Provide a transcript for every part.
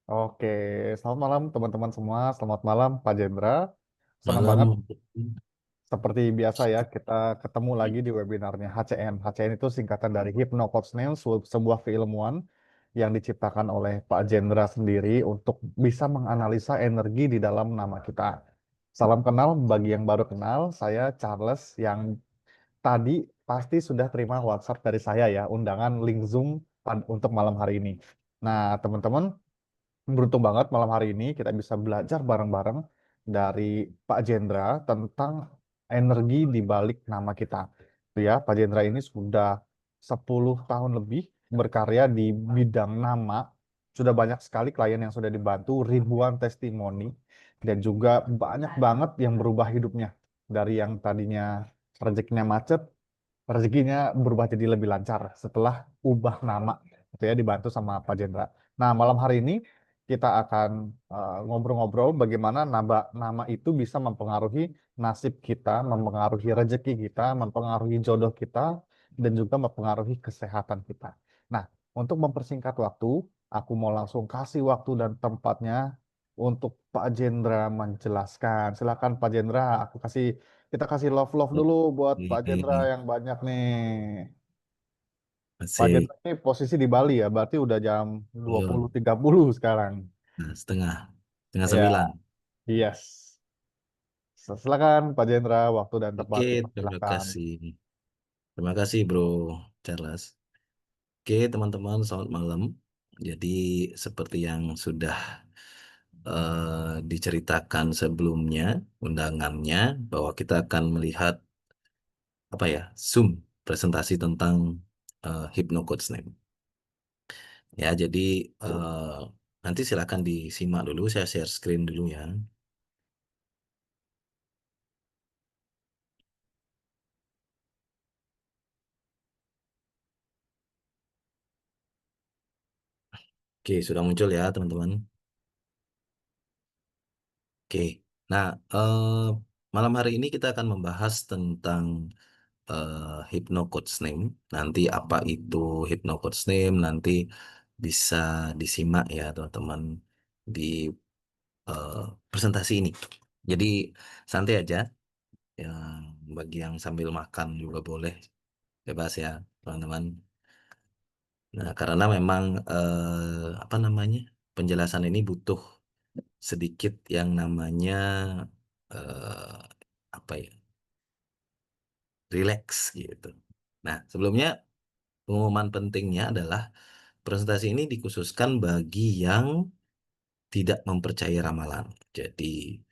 Oke, selamat malam teman-teman semua. Selamat malam Pak Jendra. Senang banget. Malam. Seperti biasa ya, kita ketemu lagi di webinarnya HCN. HCN itu singkatan dari Hypno Coach Name, sebuah keilmuan yang diciptakan oleh Pak Jendra sendiri untuk bisa menganalisa energi di dalam nama kita. Salam kenal bagi yang baru kenal, saya Charles yang tadi pasti sudah terima WhatsApp dari saya ya, undangan link Zoom untuk malam hari ini. Nah, teman-teman, beruntung banget malam hari ini kita bisa belajar bareng-bareng dari Pak Jendra tentang energi di balik nama kita. Tuh ya, Pak Jendra ini sudah 10 tahun lebih berkarya di bidang nama. Sudah banyak sekali klien yang sudah dibantu, ribuan testimoni, dan juga banyak banget yang berubah hidupnya. Dari yang tadinya rezekinya macet, rezekinya berubah jadi lebih lancar setelah ubah nama. Itu ya, dibantu sama Pak Jendra. Nah, malam hari ini kita akan ngobrol-ngobrol bagaimana nama itu bisa mempengaruhi nasib kita, mempengaruhi rezeki kita, mempengaruhi jodoh kita, dan juga mempengaruhi kesehatan kita. Nah, untuk mempersingkat waktu, aku mau langsung kasih waktu dan tempatnya untuk Pak Jendra menjelaskan. Silakan Pak Jendra, kita kasih love-love dulu buat Pak Jendra Oke, yang banyak nih. Pak masih Jendra ini posisi di Bali ya, berarti udah jam dua yo, puluh tiga puluh sekarang. nah, setengah Ya, sembilan. yes. Silakan Pak Jendra, waktu dan tempat Oke, terima dipersilakan. kasih. Terima kasih Bro Charles. Oke, teman-teman, selamat malam. Jadi seperti yang sudah diceritakan sebelumnya undangannya bahwa kita akan melihat apa ya, Zoom presentasi tentang Hypno Coach Name. Ya, jadi nanti silakan disimak dulu, saya share screen dulu ya. Oke, sudah muncul ya teman-teman. Oke, nah malam hari ini kita akan membahas tentang Hypno Coach Name. Nanti apa itu Hypno Coach Name, nanti bisa disimak ya teman-teman di eh, presentasi ini. Jadi santai aja, ya, bagi yang sambil makan juga boleh, bebas ya teman-teman. Nah, karena memang apa namanya, penjelasan ini butuh sedikit yang namanya eh, apa ya, relax gitu. Nah, sebelumnya pengumuman pentingnya adalah presentasi ini dikhususkan bagi yang tidak mempercayai ramalan. Jadi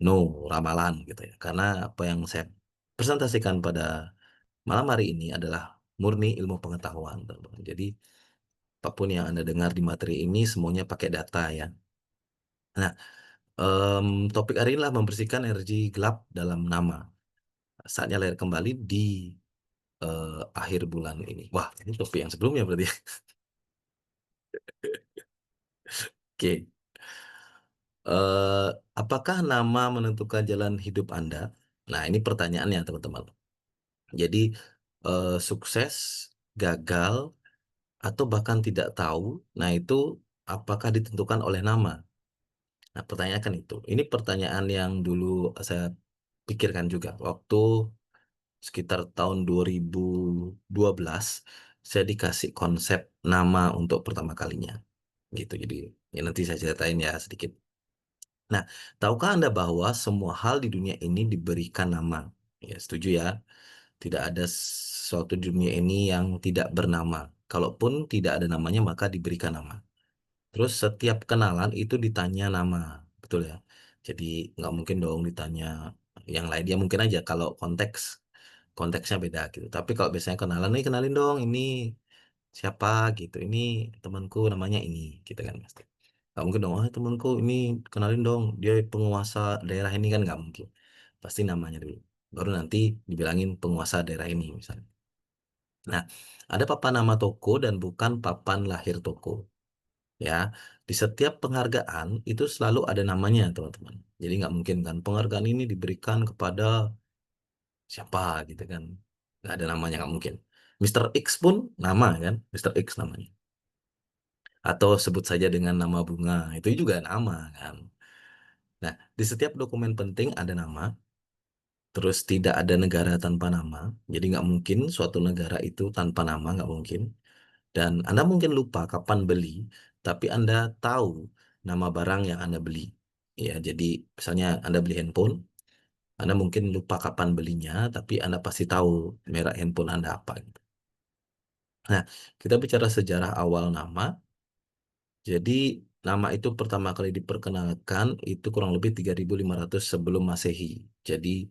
no ramalan gitu ya. Karena apa yang saya presentasikan pada malam hari ini adalah murni ilmu pengetahuan, teman-teman. Jadi apapun yang Anda dengar di materi ini semuanya pakai data ya. Nah, topik hari ini adalah membersihkan energi gelap dalam nama. Saatnya lahir kembali di akhir bulan ini. Wah, ini topik yang sebelumnya berarti. Oke. Eh, apakah nama menentukan jalan hidup Anda? Nah, ini pertanyaannya, teman-teman. Jadi, sukses, gagal, atau bahkan tidak tahu, nah itu apakah ditentukan oleh nama? Nah, pertanyaan kan itu. Ini pertanyaan yang dulu saya pikirkan juga waktu sekitar tahun 2012 saya dikasih konsep nama untuk pertama kalinya gitu. Jadi ya nanti saya ceritain ya sedikit. Nah, tahukah Anda bahwa semua hal di dunia ini diberikan nama? Ya, setuju ya. Tidak ada sesuatu di dunia ini yang tidak bernama. Kalaupun tidak ada namanya maka diberikan nama. Terus setiap kenalan itu ditanya nama, betul ya. Jadi nggak mungkin dong ditanya yang lain. Ya mungkin aja kalau konteksnya beda gitu. Tapi kalau biasanya kenalan nih, kenalin dong ini siapa gitu. Ini temanku namanya ini gitu kan Mas. Nggak mungkin dong, ah temanku ini kenalin dong dia penguasa daerah ini, kan nggak mungkin. Pasti namanya dulu. Baru nanti dibilangin penguasa daerah ini misalnya. Nah, ada papan nama toko dan bukan papan lahir toko. Ya, di setiap penghargaan itu selalu ada namanya, teman-teman. Jadi nggak mungkin kan penghargaan ini diberikan kepada siapa gitu kan. Nggak ada namanya, nggak mungkin. Mister X pun nama kan, Mister X namanya. atau sebut saja dengan nama bunga, itu juga nama kan. Nah, di setiap dokumen penting ada nama, terus tidak ada negara tanpa nama, jadi nggak mungkin suatu negara itu tanpa nama, nggak mungkin. Dan Anda mungkin lupa kapan beli, tapi Anda tahu nama barang yang Anda beli. Ya, jadi misalnya Anda beli handphone, Anda mungkin lupa kapan belinya, tapi Anda pasti tahu merek handphone Anda apa, gitu. Nah, kita bicara sejarah awal nama. Jadi nama itu pertama kali diperkenalkan itu kurang lebih 3.500 sebelum Masehi. Jadi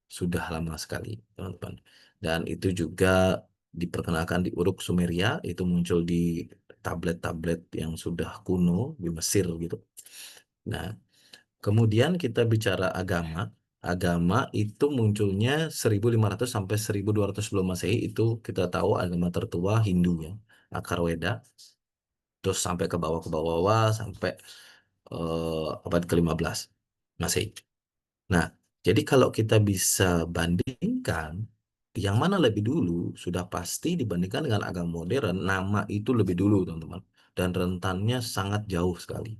sudah lama sekali, teman-teman. Dan itu juga diperkenalkan di Uruk Sumeria, itu muncul di tablet-tablet yang sudah kuno di Mesir gitu. Nah, kemudian kita bicara agama. Agama itu munculnya 1.500 sampai 1.200 sebelum Masehi, itu kita tahu agama tertua Hindu ya, Akarweda. Terus sampai ke bawah sampai abad ke-15 Masehi. Nah, jadi kalau kita bisa bandingkan, yang mana lebih dulu, sudah pasti dibandingkan dengan agama modern, nama itu lebih dulu, teman-teman. Dan rentannya sangat jauh sekali.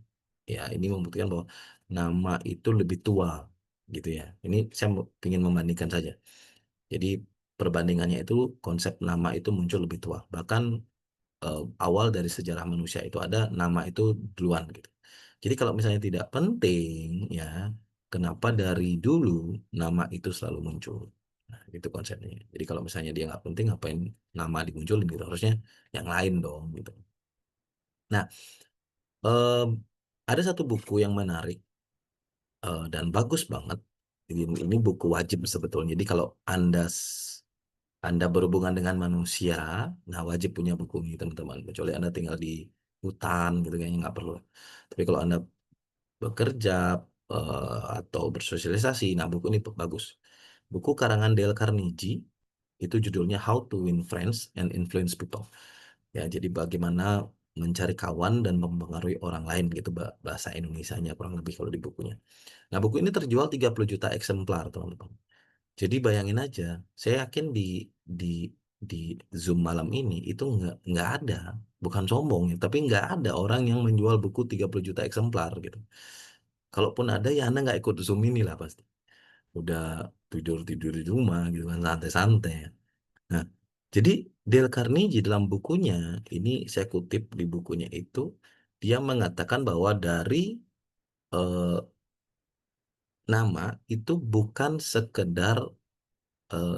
Ya, ini membuktikan bahwa nama itu lebih tua, gitu ya. Ini saya ingin membandingkan saja. Jadi perbandingannya itu konsep nama itu muncul lebih tua. Bahkan awal dari sejarah manusia itu ada nama itu duluan gitu. Jadi kalau misalnya tidak penting ya, kenapa dari dulu nama itu selalu muncul? Nah, itu konsepnya. Jadi kalau misalnya dia nggak penting, ngapain nama dimunculin gitu? Harusnya yang lain dong gitu. Nah, em, ada satu buku yang menarik dan bagus banget. Ini buku wajib sebetulnya. Jadi kalau Anda berhubungan dengan manusia, nah wajib punya buku ini teman-teman. Kecuali Anda tinggal di hutan gitu kayaknya nggak perlu. Tapi kalau Anda bekerja atau bersosialisasi, nah buku ini bagus. Buku karangan Dale Carnegie itu judulnya How to Win Friends and Influence People. Ya, jadi bagaimana mencari kawan dan mempengaruhi orang lain gitu bahasa Indonesianya kurang lebih kalau di bukunya. Nah, buku ini terjual 30 juta eksemplar, teman-teman. Jadi bayangin aja, saya yakin di di Zoom malam ini itu nggak ada, bukan sombong ya, tapi nggak ada orang yang menjual buku 30 juta eksemplar gitu. Kalaupun ada ya Anda nggak ikut Zoom ini lah pasti. Udah tidur-tidur di rumah gitu kan, santai-santai. Nah, jadi Dale Carnegie dalam bukunya, ini saya kutip di bukunya itu, dia mengatakan bahwa dari eh, nama itu bukan sekedar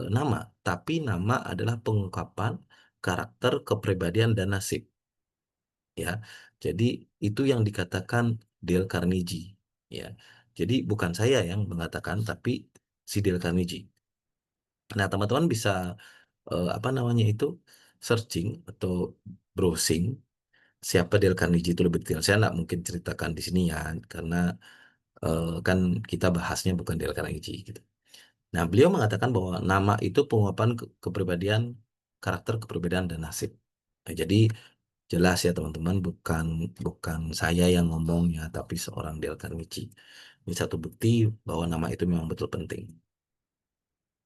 nama, tapi nama adalah pengungkapan karakter, kepribadian, dan nasib. Ya, jadi itu yang dikatakan Dale Carnegie. Ya, jadi bukan saya yang mengatakan, tapi si Dale Carnegie. Nah, teman-teman bisa apa namanya itu searching atau browsing siapa Dale Carnegie itu lebih detail. Saya nggak mungkin ceritakan di sini ya, karena kan kita bahasnya bukan Dale Carnegie gitu. Nah, beliau mengatakan bahwa nama itu pengungkapan kepribadian, karakter, kepribadian, dan nasib. Nah, jadi jelas ya teman-teman, bukan bukan saya yang ngomongnya, tapi seorang Dale Carnegie. Ini satu bukti bahwa nama itu memang betul penting.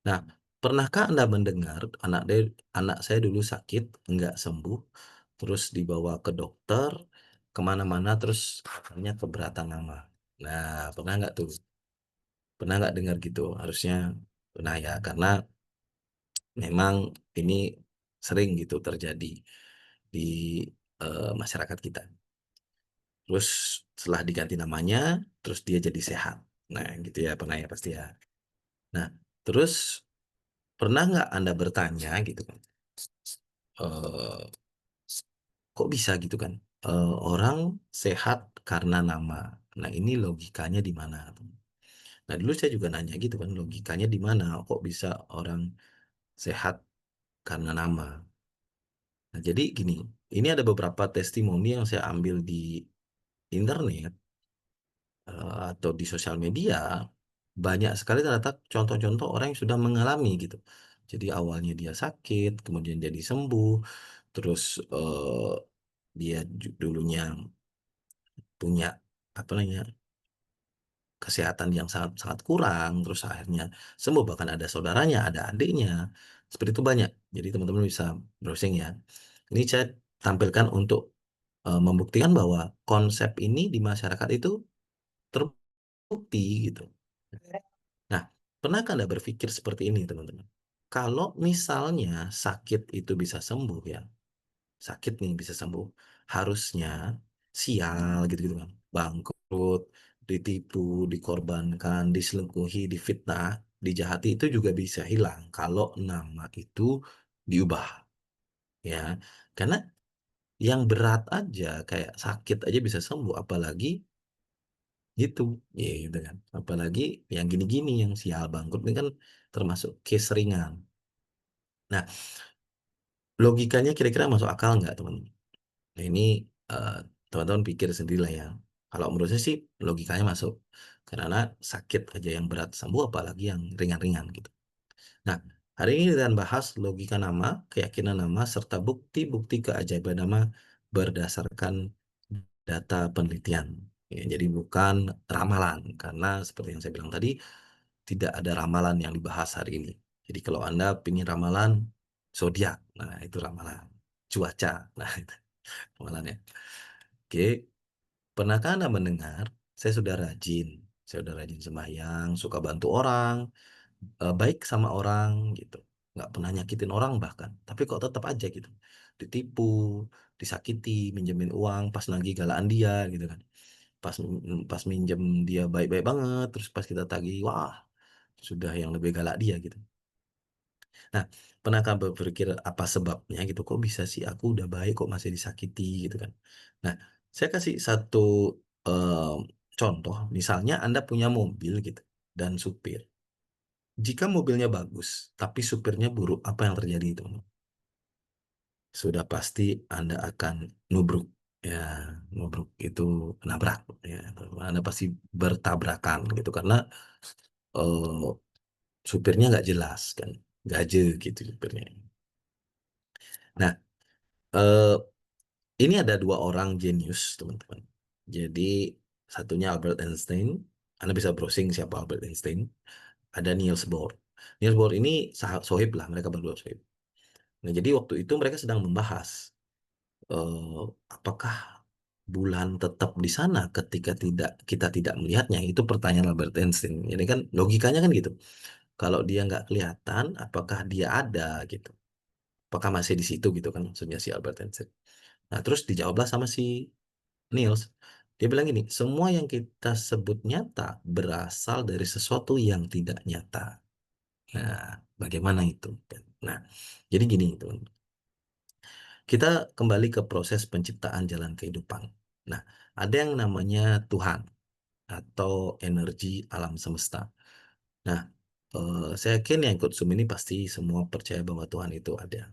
Nah, pernahkah Anda mendengar anak saya dulu sakit, nggak sembuh, terus dibawa ke dokter, kemana-mana, terus katanya keberatan nama. Nah, pernah nggak tuh? Pernah nggak dengar gitu? Harusnya pernah ya, karena memang ini sering gitu terjadi di masyarakat kita. Terus setelah diganti namanya, terus dia jadi sehat. Nah, gitu ya, pernah ya pasti ya. Nah, terus pernah nggak Anda bertanya gitu kan, eh, kok bisa gitu kan? Orang sehat karena nama. Nah, ini logikanya di mana? Nah, dulu saya juga nanya gitu kan, logikanya di mana? Kok bisa orang sehat karena nama? Nah, jadi gini, ini ada beberapa testimoni yang saya ambil di internet atau di sosial media, banyak sekali ternyata contoh-contoh orang yang sudah mengalami gitu. Jadi awalnya dia sakit, kemudian jadi sembuh, terus dia dulunya punya apa namanya kesehatan yang sangat sangat kurang, terus akhirnya sembuh, bahkan ada saudaranya, ada adiknya, seperti itu banyak. Jadi teman-teman bisa browsing ya. Ini saya tampilkan untuk membuktikan bahwa konsep ini di masyarakat itu terbukti gitu. Nah, pernahkah Anda berpikir seperti ini, teman-teman? Kalau misalnya sakit itu bisa sembuh ya, sakit nih bisa sembuh, harusnya sial gitu-gitu kan, bangkrut, ditipu, dikorbankan, diselingkuhi, difitnah, dijahati itu juga bisa hilang kalau nama itu diubah ya. Karena yang berat aja kayak sakit aja bisa sembuh, apalagi gitu, ya gitu kan. Apalagi yang gini-gini yang sial bangkrut ini kan termasuk case ringan. Nah, logikanya kira-kira masuk akal nggak, teman-teman? Nah, ini eh, teman-teman pikir sendiri lah ya. Kalau menurut saya sih logikanya masuk. Karena sakit aja yang berat sembuh, apalagi yang ringan-ringan gitu. Nah, hari ini kita akan bahas logika nama, keyakinan nama, serta bukti-bukti keajaiban nama berdasarkan data penelitian. Ya, jadi bukan ramalan, karena seperti yang saya bilang tadi, tidak ada ramalan yang dibahas hari ini. Jadi kalau Anda ingin ramalan, zodiak, nah itu ramalan. Cuaca, nah itu ramalannya. Oke, pernahkah Anda mendengar, saya sudah rajin sembahyang, suka bantu orang, baik sama orang gitu, nggak pernah nyakitin orang bahkan, tapi kok tetap aja gitu, ditipu, disakiti, minjemin uang, pas nagih galaan dia gitu kan, pas minjem dia baik-baik banget, terus pas kita tagih, wah sudah yang lebih galak dia gitu. Nah, pernahkah berpikir apa sebabnya gitu, kok bisa sih aku udah baik kok masih disakiti gitu kan. Nah, saya kasih satu eh, contoh, misalnya Anda punya mobil gitu dan supir. Jika mobilnya bagus, tapi supirnya buruk, apa yang terjadi itu? Sudah pasti Anda akan nubruk. Ya, nubruk itu nabrak. Ya, Anda pasti bertabrakan gitu karena eh, supirnya nggak jelas kan, gaje gitu supirnya. Nah, eh, ini ada dua orang jenius, teman-teman. Jadi satunya Albert Einstein. Anda bisa browsing siapa Albert Einstein. Ada Niels Bohr. Niels Bohr ini sohib lah, mereka berdua sohib. Nah, jadi waktu itu mereka sedang membahas eh, apakah bulan tetap di sana ketika kita tidak melihatnya. Itu pertanyaan Albert Einstein. Jadi kan logikanya kan gitu. Kalau dia nggak kelihatan, apakah dia ada gitu? Apakah masih di situ gitu kan maksudnya si Albert Einstein. Nah, terus dijawablah sama si Niels. Dia bilang gini, semua yang kita sebut nyata berasal dari sesuatu yang tidak nyata. Nah, bagaimana itu? Nah, jadi gini, teman. Kita kembali ke proses penciptaan jalan kehidupan. Nah, ada yang namanya Tuhan atau energi alam semesta. Nah, saya yakin yang ikut Zoom ini pasti semua percaya bahwa Tuhan itu ada.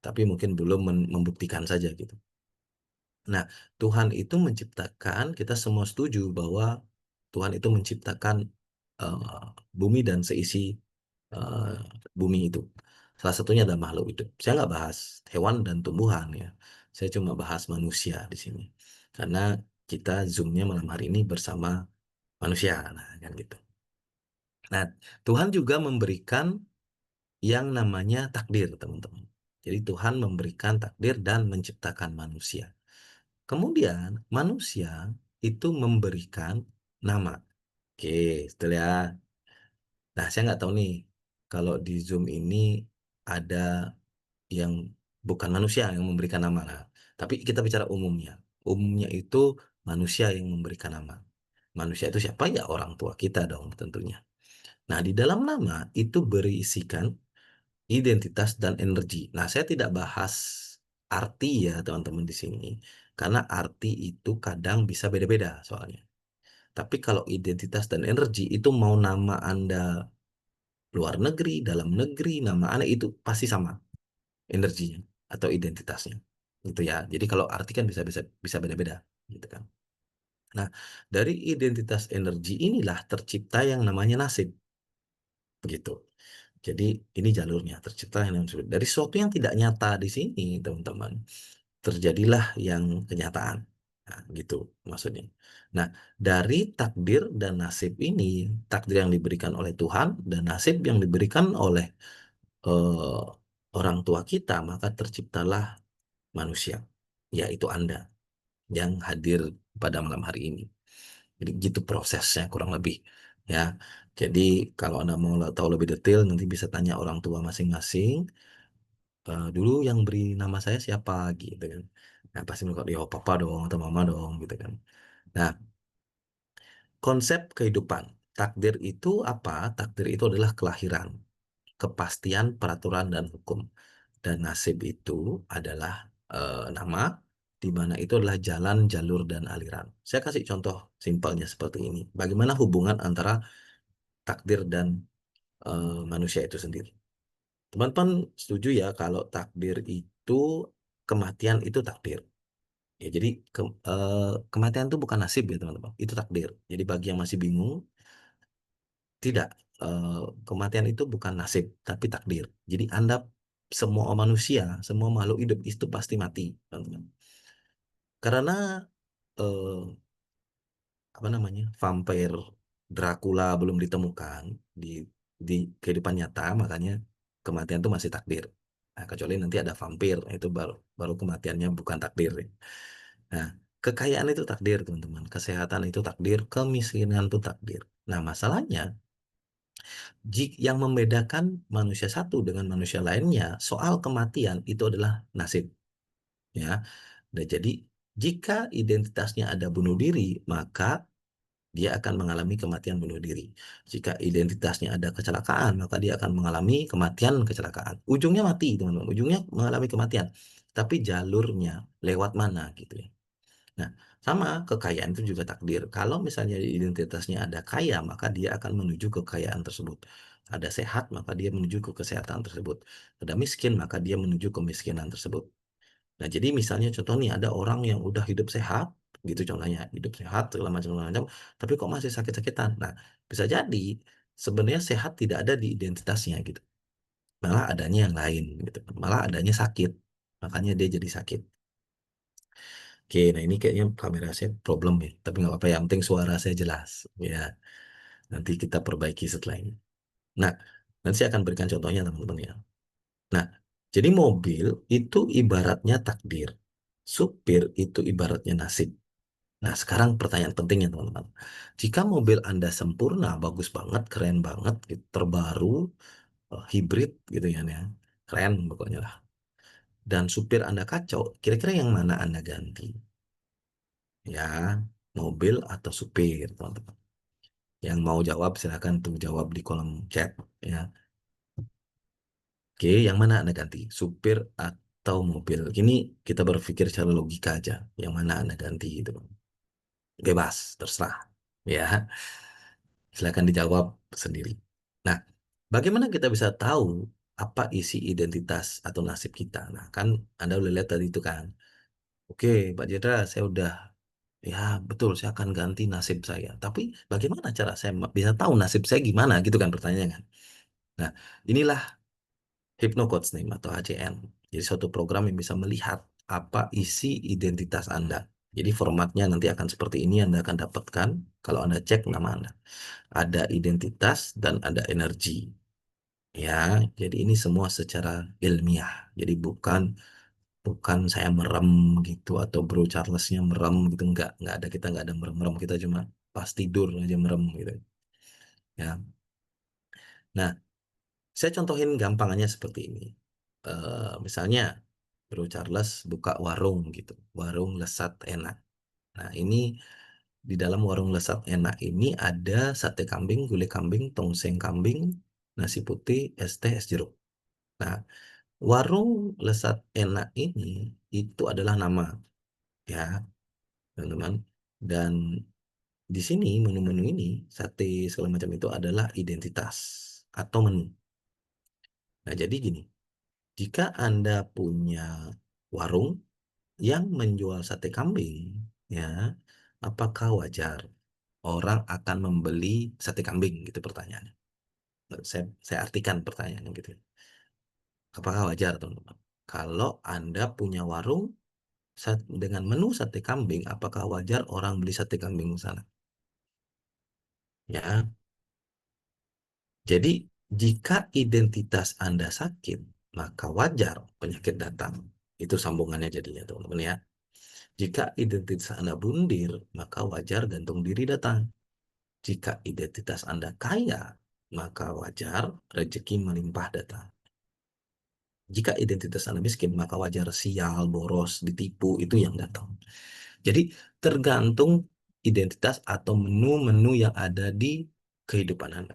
Tapi mungkin belum membuktikan saja gitu. Nah, Tuhan itu menciptakan, kita semua setuju bahwa Tuhan itu menciptakan eh, bumi dan seisi eh, bumi itu. Salah satunya adalah makhluk hidup. Saya nggak bahas hewan dan tumbuhan ya. Saya cuma bahas manusia di sini. Karena kita zoomnya malam hari ini bersama manusia, nah kan gitu. Nah, Tuhan juga memberikan yang namanya takdir, teman-teman. Jadi Tuhan memberikan takdir dan menciptakan manusia. Kemudian manusia itu memberikan nama. Oke, setelah nah saya nggak tahu nih kalau di Zoom ini ada yang bukan manusia yang memberikan nama. Nah, tapi kita bicara umumnya. Umumnya itu manusia yang memberikan nama. Manusia itu siapa? Ya orang tua kita dong tentunya. Nah, di dalam nama itu berisikan identitas dan energi. Nah, saya tidak bahas arti ya teman-teman di sini. Karena arti itu kadang bisa beda-beda soalnya. Tapi kalau identitas dan energi itu mau nama Anda luar negeri, dalam negeri, nama Anda itu pasti sama energinya atau identitasnya. Gitu ya. Jadi kalau arti kan bisa bisa bisa beda-beda gitu kan. Nah, dari identitas energi inilah tercipta yang namanya nasib. Begitu. Jadi ini jalurnya tercipta yang namanya nasib. Dari sesuatu yang tidak nyata di sini, teman-teman, terjadilah yang kenyataan. Nah, gitu maksudnya. Nah, dari takdir dan nasib ini, takdir yang diberikan oleh Tuhan dan nasib yang diberikan oleh orang tua kita, maka terciptalah manusia, yaitu Anda. yang hadir pada malam hari ini. Jadi gitu prosesnya kurang lebih ya. Jadi kalau Anda mau tahu lebih detail nanti bisa tanya orang tua masing-masing. Dulu yang beri nama saya siapa gitu kan. Nah pasti mereka, ya papa dong atau mama dong gitu kan. Nah, konsep kehidupan. Takdir itu apa? Takdir itu adalah kelahiran, kepastian peraturan dan hukum. Dan nasib itu adalah nama, di mana itu adalah jalan, jalur, dan aliran. Saya kasih contoh simpelnya seperti ini. Bagaimana hubungan antara takdir dan manusia itu sendiri. Teman-teman setuju ya kalau takdir itu, kematian itu takdir. Ya, jadi kematian itu bukan nasib ya teman-teman, itu takdir. Jadi bagi yang masih bingung, tidak, eh, kematian itu bukan nasib, tapi takdir. Jadi Anda, semua manusia, semua makhluk hidup itu pasti mati, teman-teman. Karena eh, apa namanya, vampire Dracula belum ditemukan di di kehidupan nyata, makanya kematian itu masih takdir. Nah, kecuali nanti ada vampir, itu baru baru kematiannya bukan takdir. Nah, kekayaan itu takdir, teman-teman. Kesehatan itu takdir, kemiskinan itu takdir. Nah, masalahnya, yang membedakan manusia satu dengan manusia lainnya soal kematian itu adalah nasib, ya. Dan jadi jika identitasnya ada bunuh diri, maka dia akan mengalami kematian bunuh diri. Jika identitasnya ada kecelakaan, maka dia akan mengalami kematian kecelakaan. Ujungnya mati, teman-teman. Ujungnya mengalami kematian. Tapi jalurnya lewat mana gitu ya. Nah, sama kekayaan itu juga takdir. Kalau misalnya identitasnya ada kaya, maka dia akan menuju kekayaan tersebut. Ada sehat, maka dia menuju ke kesehatan tersebut. Ada miskin, maka dia menuju kemiskinan tersebut. Nah, jadi misalnya contoh nih, ada orang yang udah hidup sehat, gitu contohnya, hidup sehat, segala macam, tapi kok masih sakit-sakitan. Nah, bisa jadi sebenarnya sehat tidak ada di identitasnya gitu. Malah adanya yang lain gitu. Malah adanya sakit. Makanya dia jadi sakit. Oke, nah ini kayaknya kamera saya problem ya. Tapi nggak apa-apa, yang penting suara saya jelas. Ya, nanti kita perbaiki setelah ini. Nah, nanti saya akan berikan contohnya teman-teman ya. Nah, jadi mobil itu ibaratnya takdir. Supir itu ibaratnya nasib. Nah, sekarang pertanyaan pentingnya teman-teman. Jika mobil Anda sempurna, bagus banget, keren banget, gitu, terbaru, hibrid gitu ya, keren pokoknya lah. Dan supir Anda kacau, kira-kira yang mana Anda ganti? Ya, mobil atau supir, teman-teman. Yang mau jawab silahkan tuh jawab di kolom chat ya. Oke, yang mana Anda ganti? Supir atau mobil? Ini kita berpikir secara logika aja. Yang mana Anda ganti itu? Bebas, terserah. Ya, silakan dijawab sendiri. Nah, bagaimana kita bisa tahu apa isi identitas atau nasib kita? Nah, kan Anda udah lihat tadi itu kan. Oke, Pak Jedra, saya udah, ya betul, saya akan ganti nasib saya. Tapi bagaimana cara saya bisa tahu nasib saya gimana gitu kan pertanyaannya kan. Nah, inilah Hypnocoach nih atau HCN. Jadi suatu program yang bisa melihat apa isi identitas Anda. Jadi formatnya nanti akan seperti ini, Anda akan dapatkan kalau Anda cek nama Anda. Ada identitas dan ada energi. Ya, jadi ini semua secara ilmiah. Jadi bukan bukan saya merem gitu atau Bro Charlesnya merem gitu, enggak ada, kita enggak ada merem-merem, kita cuma pas tidur aja merem gitu. Ya. Nah, saya contohin gampangnya seperti ini. Misalnya Bro Charles buka warung gitu, warung lesat enak. Nah, ini di dalam warung lesat enak ini ada sate kambing, gulai kambing, tongseng kambing, nasi putih, es teh, es jeruk. Nah, warung lesat enak ini itu adalah nama ya, teman-teman. Dan di sini menu-menu ini, sate segala macam itu adalah identitas atau menu. Nah, jadi gini, jika Anda punya warung yang menjual sate kambing, ya, apakah wajar orang akan membeli sate kambing? Gitu pertanyaannya. Saya artikan pertanyaannya gitu. Apakah wajar, teman-teman? Kalau Anda punya warung dengan menu sate kambing, apakah wajar orang beli sate kambing di sana? Ya, jadi jika identitas Anda sakit, maka wajar penyakit datang. Itu sambungannya jadinya, teman-teman ya. Jika identitas Anda bundir, maka wajar gantung diri datang. Jika identitas Anda kaya, maka wajar rezeki melimpah datang. Jika identitas Anda miskin, maka wajar sial, boros, ditipu, itu yang datang. Jadi tergantung identitas atau menu-menu yang ada di kehidupan Anda.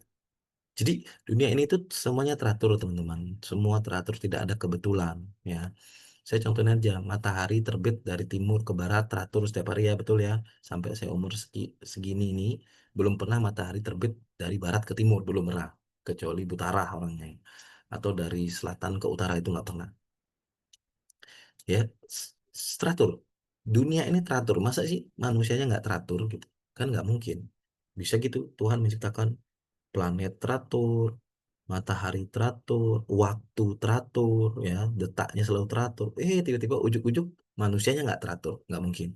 Jadi dunia ini tuh semuanya teratur, teman-teman. Semua teratur, tidak ada kebetulan, ya. Saya contohnya aja, matahari terbit dari timur ke barat teratur setiap hari, ya, betul ya. Sampai saya umur segini ini, belum pernah matahari terbit dari barat ke timur, belum pernah. Kecuali Butara orangnya. Atau dari selatan ke utara, itu nggak pernah. Ya, teratur. Dunia ini teratur. Masa sih manusianya nggak teratur gitu? Kan nggak mungkin. Bisa gitu Tuhan menciptakan planet teratur, matahari teratur, waktu teratur, ya, detaknya selalu teratur. Tiba-tiba ujuk-ujuk manusianya nggak teratur, nggak mungkin.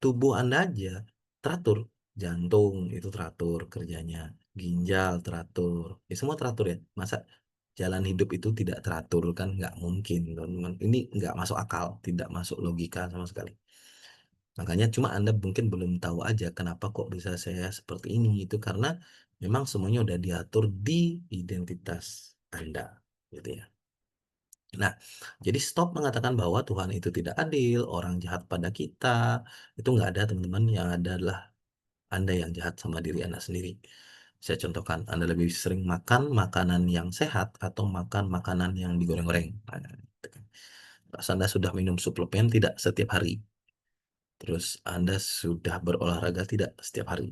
Tubuh Anda aja teratur, jantung itu teratur kerjanya, ginjal teratur, ya semua teratur ya. Masa jalan hidup itu tidak teratur, kan nggak mungkin, teman-teman. Ini nggak masuk akal, tidak masuk logika sama sekali. Makanya cuma Anda mungkin belum tahu aja kenapa kok bisa saya seperti ini. Itu karena memang semuanya udah diatur di identitas Anda, gitu ya. Nah, jadi stop mengatakan bahwa Tuhan itu tidak adil, orang jahat pada kita. Itu nggak ada, teman-teman. Yang ada adalah Anda yang jahat sama diri Anda sendiri. Saya contohkan, Anda lebih sering makan makanan yang sehat atau makan makanan yang digoreng-goreng. Nah, gitu kan. Terus Anda sudah minum suplemen tidak setiap hari. Terus Anda sudah berolahraga tidak setiap hari.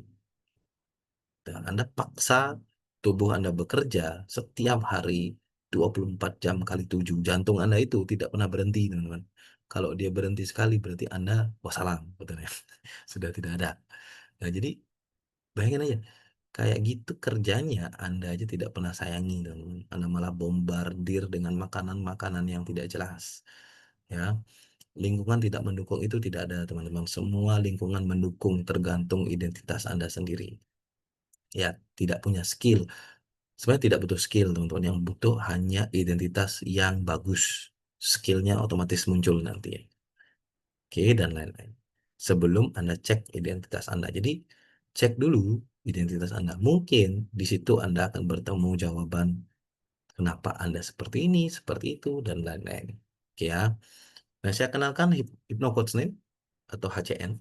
Dan Anda paksa tubuh Anda bekerja setiap hari 24 jam kali 7. Jantung Anda itu tidak pernah berhenti, teman-teman. Kalau dia berhenti sekali, berarti Anda wassalam, betulnya. Sudah tidak ada. Nah, jadi bayangin aja, kayak gitu kerjanya Anda aja tidak pernah sayangi, dan Anda malah bombardir dengan makanan-makanan yang tidak jelas. Ya, lingkungan tidak mendukung itu tidak ada, teman-teman. Semua lingkungan mendukung, tergantung identitas Anda sendiri. Ya, tidak punya skill. Sebenarnya tidak butuh skill, teman-teman. Yang butuh hanya identitas yang bagus. Skillnya otomatis muncul nanti, ya. Oke, dan lain-lain. Sebelum Anda cek identitas Anda. Jadi, cek dulu identitas Anda. Mungkin di situ Anda akan bertemu jawaban kenapa Anda seperti ini, seperti itu, dan lain-lain. Oke, ya. Nah, saya kenalkan HypnoCoachName atau HCN.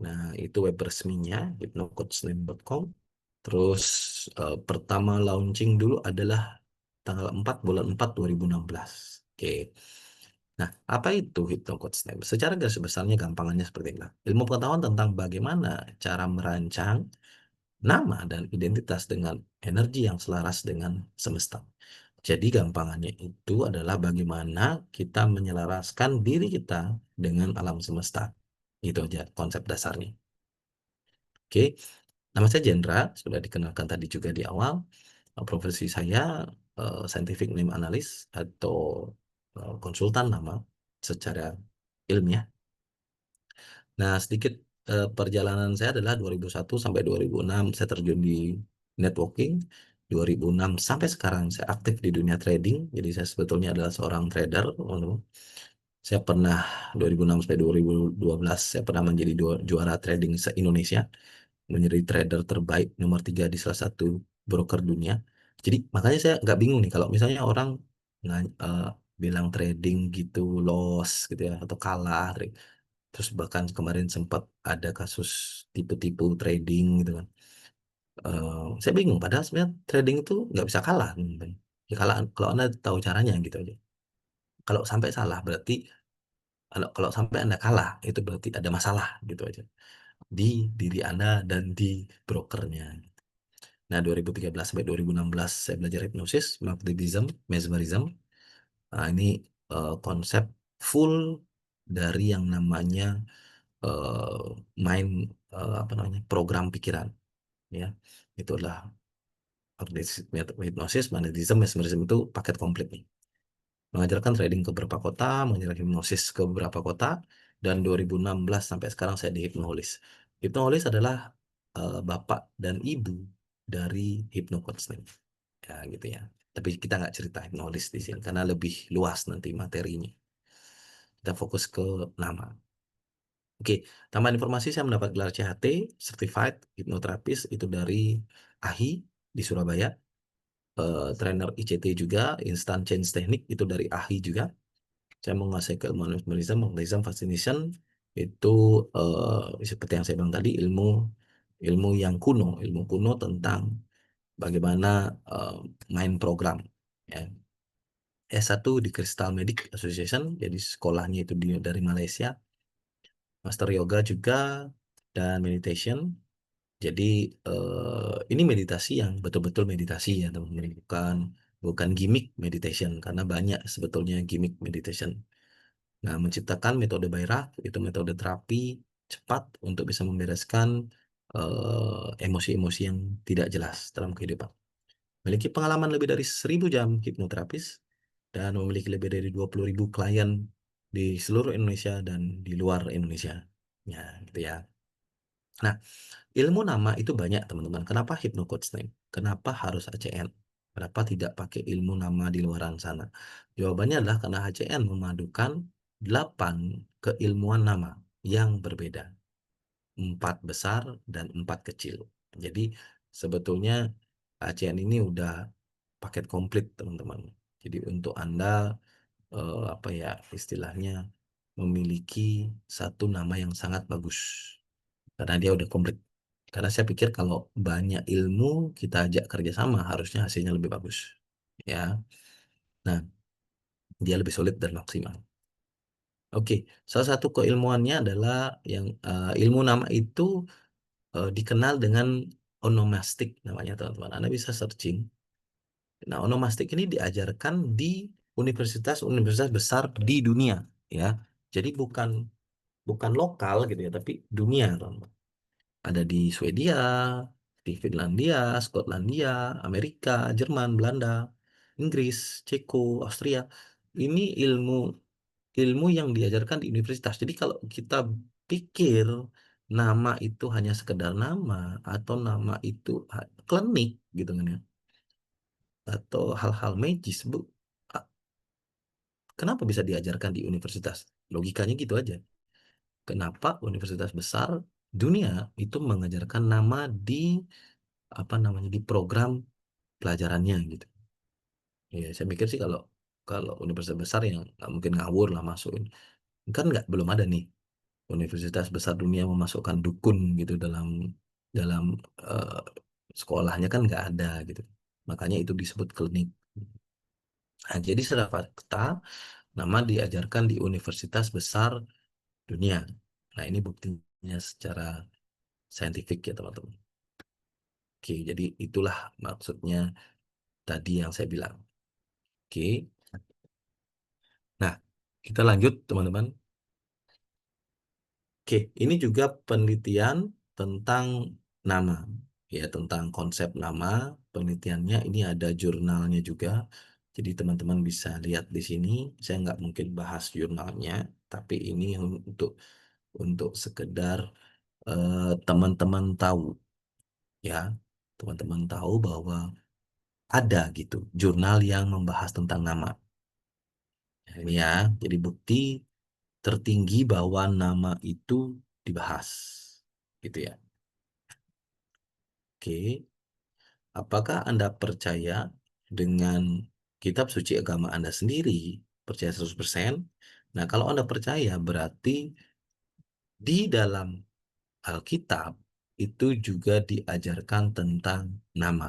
Nah, itu web resminya, hypnocoachname.com. Terus pertama launching dulu adalah tanggal 4 bulan 4 2016. Oke. Nah, apa itu HypnoCoachName? Secara garis besarnya gampangannya seperti ini. Ilmu pengetahuan tentang bagaimana cara merancang nama dan identitas dengan energi yang selaras dengan semesta. Jadi gampangannya itu adalah bagaimana kita menyelaraskan diri kita dengan alam semesta. Itu aja konsep dasarnya. Oke, nama saya Jendra, sudah dikenalkan tadi juga di awal. Profesi saya scientific name analyst atau konsultan nama secara ilmiah. Nah, sedikit perjalanan saya adalah 2001 sampai 2006 saya terjun di networking. 2006 sampai sekarang saya aktif di dunia trading. Jadi saya sebetulnya adalah seorang trader, teman-teman. Saya pernah 2006 sampai 2012 saya pernah menjadi juara trading se-Indonesia, menjadi trader terbaik nomor 3 di salah satu broker dunia. Jadi makanya saya nggak bingung nih kalau misalnya orang bilang trading gitu loss gitu ya, atau kalah. Terus bahkan kemarin sempat ada kasus tipu-tipu trading gitu kan. Saya bingung, padahal sebenarnya trading itu nggak bisa kalah, teman-teman. Ya kalah kalau Anda tahu caranya gitu aja. Kalau sampai salah berarti, kalau sampai Anda kalah itu berarti ada masalah gitu aja di diri Anda dan di brokernya. Nah, 2013 sampai 2016 saya belajar hipnosis, magnetism, mesmerism. Nah, ini konsep full dari yang namanya eh, main apa namanya program pikiran, ya. Itu adalah hipnosis, magnetism, mesmerism, itu paket komplit nih. Mengajarkan trading ke beberapa kota, mengajarkan hipnosis ke beberapa kota, dan 2016 sampai sekarang saya di Hipnoholis. Hipnoholis adalah bapak dan ibu dari HypnoCoachName. Ya, gitu ya. Tapi kita nggak cerita Hipnoholis di sini karena lebih luas nanti materinya. Kita fokus ke nama. Oke, tambahan informasi saya mendapat gelar CHT, Certified Hypnotherapist itu dari AHI di Surabaya. Trainer ICT juga, Instant Change Technique itu dari AHI juga. Saya menguasai keilmuan Mesmerism, Magnetism, Fascination itu seperti yang saya bilang tadi, ilmu ilmu yang kuno, ilmu kuno tentang bagaimana main program. Ya. S1 di Crystal Medic Association, jadi sekolahnya itu dari Malaysia. Master Yoga juga dan meditation. Jadi ini meditasi yang betul-betul meditasi ya teman-teman, bukan gimmick meditation karena banyak sebetulnya gimmick meditation. Nah, menciptakan metode Bairah itu metode terapi cepat untuk bisa membereskan emosi-emosi yang tidak jelas dalam kehidupan. Memiliki pengalaman lebih dari 1.000 jam hipnoterapis dan memiliki lebih dari 20.000 klien di seluruh Indonesia dan di luar Indonesia. Ya, gitu ya. Nah, ilmu nama itu banyak, teman-teman. Kenapa Hypnocoach Name? Kenapa harus HCN? Kenapa tidak pakai ilmu nama di luaran sana? Jawabannya adalah karena HCN memadukan 8 keilmuan nama yang berbeda. 4 besar dan 4 kecil. Jadi sebetulnya HCN ini udah paket komplit, teman-teman. Jadi untuk Anda apa ya istilahnya memiliki satu nama yang sangat bagus karena dia udah komplit. Karena saya pikir kalau banyak ilmu kita ajak kerjasama harusnya hasilnya lebih bagus. Ya, nah dia lebih solid dan maksimal. Oke, salah satu keilmuannya adalah yang ilmu nama itu dikenal dengan onomastik namanya teman-teman. Anda bisa searching. Nah, onomastik ini diajarkan di universitas-universitas besar di dunia, ya. Jadi bukan bukan lokal gitu ya, tapi dunia, teman-teman. Ada di Swedia, di Finlandia, Skotlandia, Amerika, Jerman, Belanda, Inggris, Ceko, Austria. Ini ilmu ilmu yang diajarkan di universitas. Jadi kalau kita pikir nama itu hanya sekedar nama atau nama itu klinik gitu kan ya, atau hal-hal magis, Bu. Ah, Kenapa bisa diajarkan di universitas? Logikanya gitu aja. Kenapa universitas besar dunia itu mengajarkan nama di apa namanya di program pelajarannya gitu. Ya, saya mikir sih kalau kalau universitas besar yang nggak mungkin ngawur lah masukin. Kan nggak belum ada nih universitas besar dunia memasukkan dukun gitu dalam dalam eh, sekolahnya kan nggak ada gitu. Makanya itu disebut klinik. Nah, jadi secara fakta nama diajarkan di universitas besar dunia. Nah, ini buktinya secara saintifik ya teman-teman. Oke, jadi itulah maksudnya tadi yang saya bilang. Oke, nah kita lanjut teman-teman. Oke, ini juga penelitian tentang nama, ya tentang konsep nama. Penelitiannya ini ada jurnalnya juga. Jadi teman-teman bisa lihat di sini. Saya nggak mungkin bahas jurnalnya, tapi ini untuk sekedar teman-teman tahu, ya. Teman-teman tahu bahwa ada gitu jurnal yang membahas tentang nama. Nah, ini ya, jadi bukti tertinggi bahwa nama itu dibahas, gitu ya. Oke, apakah Anda percaya dengan kitab suci agama Anda sendiri? Percaya 100%? Nah, kalau Anda percaya, berarti di dalam Alkitab itu juga diajarkan tentang nama.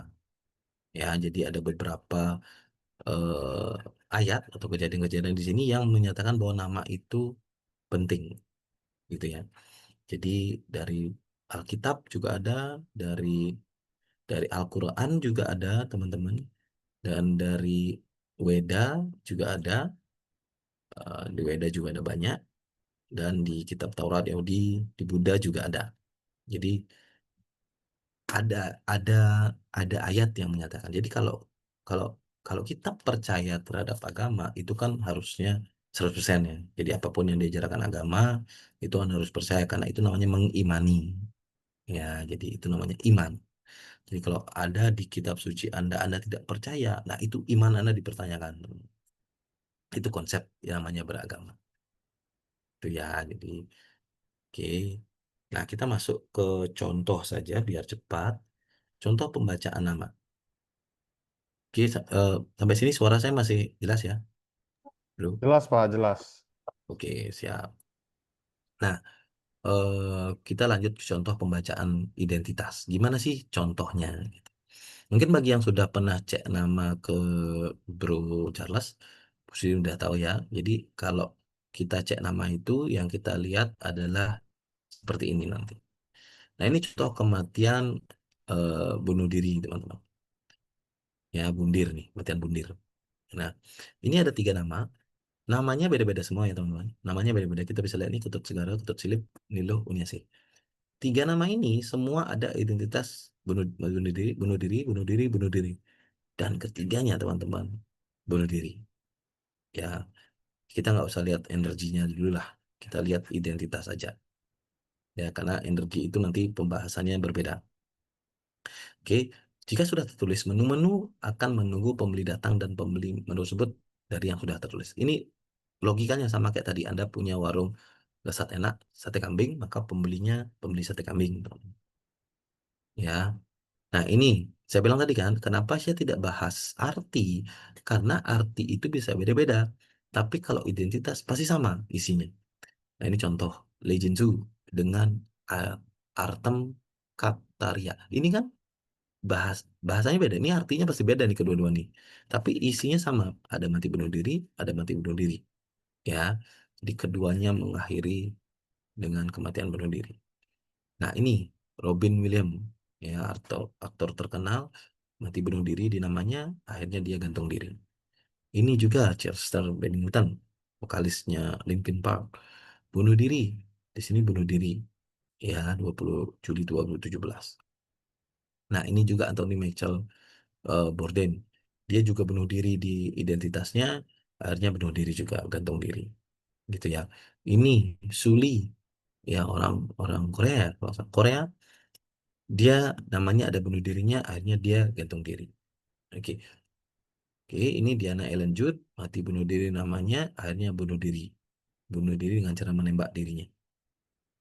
Ya, jadi ada beberapa ayat atau kejadian-kejadian di sini yang menyatakan bahwa nama itu penting, gitu ya. Jadi dari Alkitab juga ada, dari Al-Quran juga ada, teman-teman. Dan dari Weda juga ada, di Weda juga ada banyak, dan di kitab Taurat Yahudi, di Buddha juga ada. Jadi ada ada ada ayat yang menyatakan. Jadi kalau kalau kalau kita percaya terhadap agama itu kan harusnya 100% ya. Jadi apapun yang diajarkan agama itu kan harus percaya karena itu namanya mengimani. Ya, jadi itu namanya iman. Jadi kalau ada di kitab suci Anda tidak percaya, nah itu iman Anda dipertanyakan. Itu konsep yang namanya beragama. Itu ya, jadi Oke. Nah, kita masuk ke contoh saja biar cepat. Contoh pembacaan nama. Oke, sampai sini suara saya masih jelas ya, bro? Jelas, Pak, jelas. Oke, siap. Nah, kita lanjut ke contoh pembacaan identitas. Gimana sih contohnya? Gitu. Mungkin bagi yang sudah pernah cek nama ke Bro Charles, pasti udah tahu ya. Jadi kalau kita cek nama itu, yang kita lihat adalah seperti ini nanti. Nah, ini contoh kematian bunuh diri, teman-teman. Ya, bundir nih, kematian bundir. Nah, ini ada 3 nama. Namanya beda-beda semua ya, teman-teman. Namanya beda-beda. Kita bisa lihat nih, Ketut Segara, Ketut Silip, Nilo, Uniase. 3 nama ini semua ada identitas bunuh diri, bunuh diri, bunuh diri, bunuh diri. Dan ketiganya, teman-teman, bunuh diri. Ya, kita nggak usah lihat energinya dulu lah. Kita lihat identitas saja. Ya, karena energi itu nanti pembahasannya berbeda. Oke, jika sudah tertulis menu-menu akan menunggu pembeli datang dan pembeli menu tersebut dari yang sudah tertulis. Ini logikanya sama kayak tadi. Anda punya warung lezat enak, sate kambing, maka pembelinya pembeli sate kambing. Ya, nah ini saya bilang tadi kan, kenapa saya tidak bahas arti? Karena arti itu bisa beda-beda. Tapi kalau identitas pasti sama isinya. Nah ini contoh Legend Zoo dengan uh, Artem Kaptaria. Ini kan bahasanya beda. Ini artinya pasti beda nih kedua-dua nih. Tapi isinya sama. Ada mati bunuh diri, ada mati bunuh diri. Ya, jadi keduanya mengakhiri dengan kematian bunuh diri. Nah ini Robin Williams, ya aktor terkenal mati bunuh diri di namanya, akhirnya dia gantung diri. Ini juga Chester Bennington, vokalisnya Linkin Park, bunuh diri. Di sini bunuh diri, ya 20 Juli 2017. Nah ini juga Anthony Michael Bourdain. Dia juga bunuh diri di identitasnya, akhirnya bunuh diri juga, gantung diri, gitu ya. Ini Suli, ya orang orang Korea, bangsa Korea, dia namanya ada bunuh dirinya, akhirnya dia gantung diri. Oke, oke, ini Diana Ellen Judd, mati bunuh diri namanya, akhirnya bunuh diri. Bunuh diri dengan cara menembak dirinya.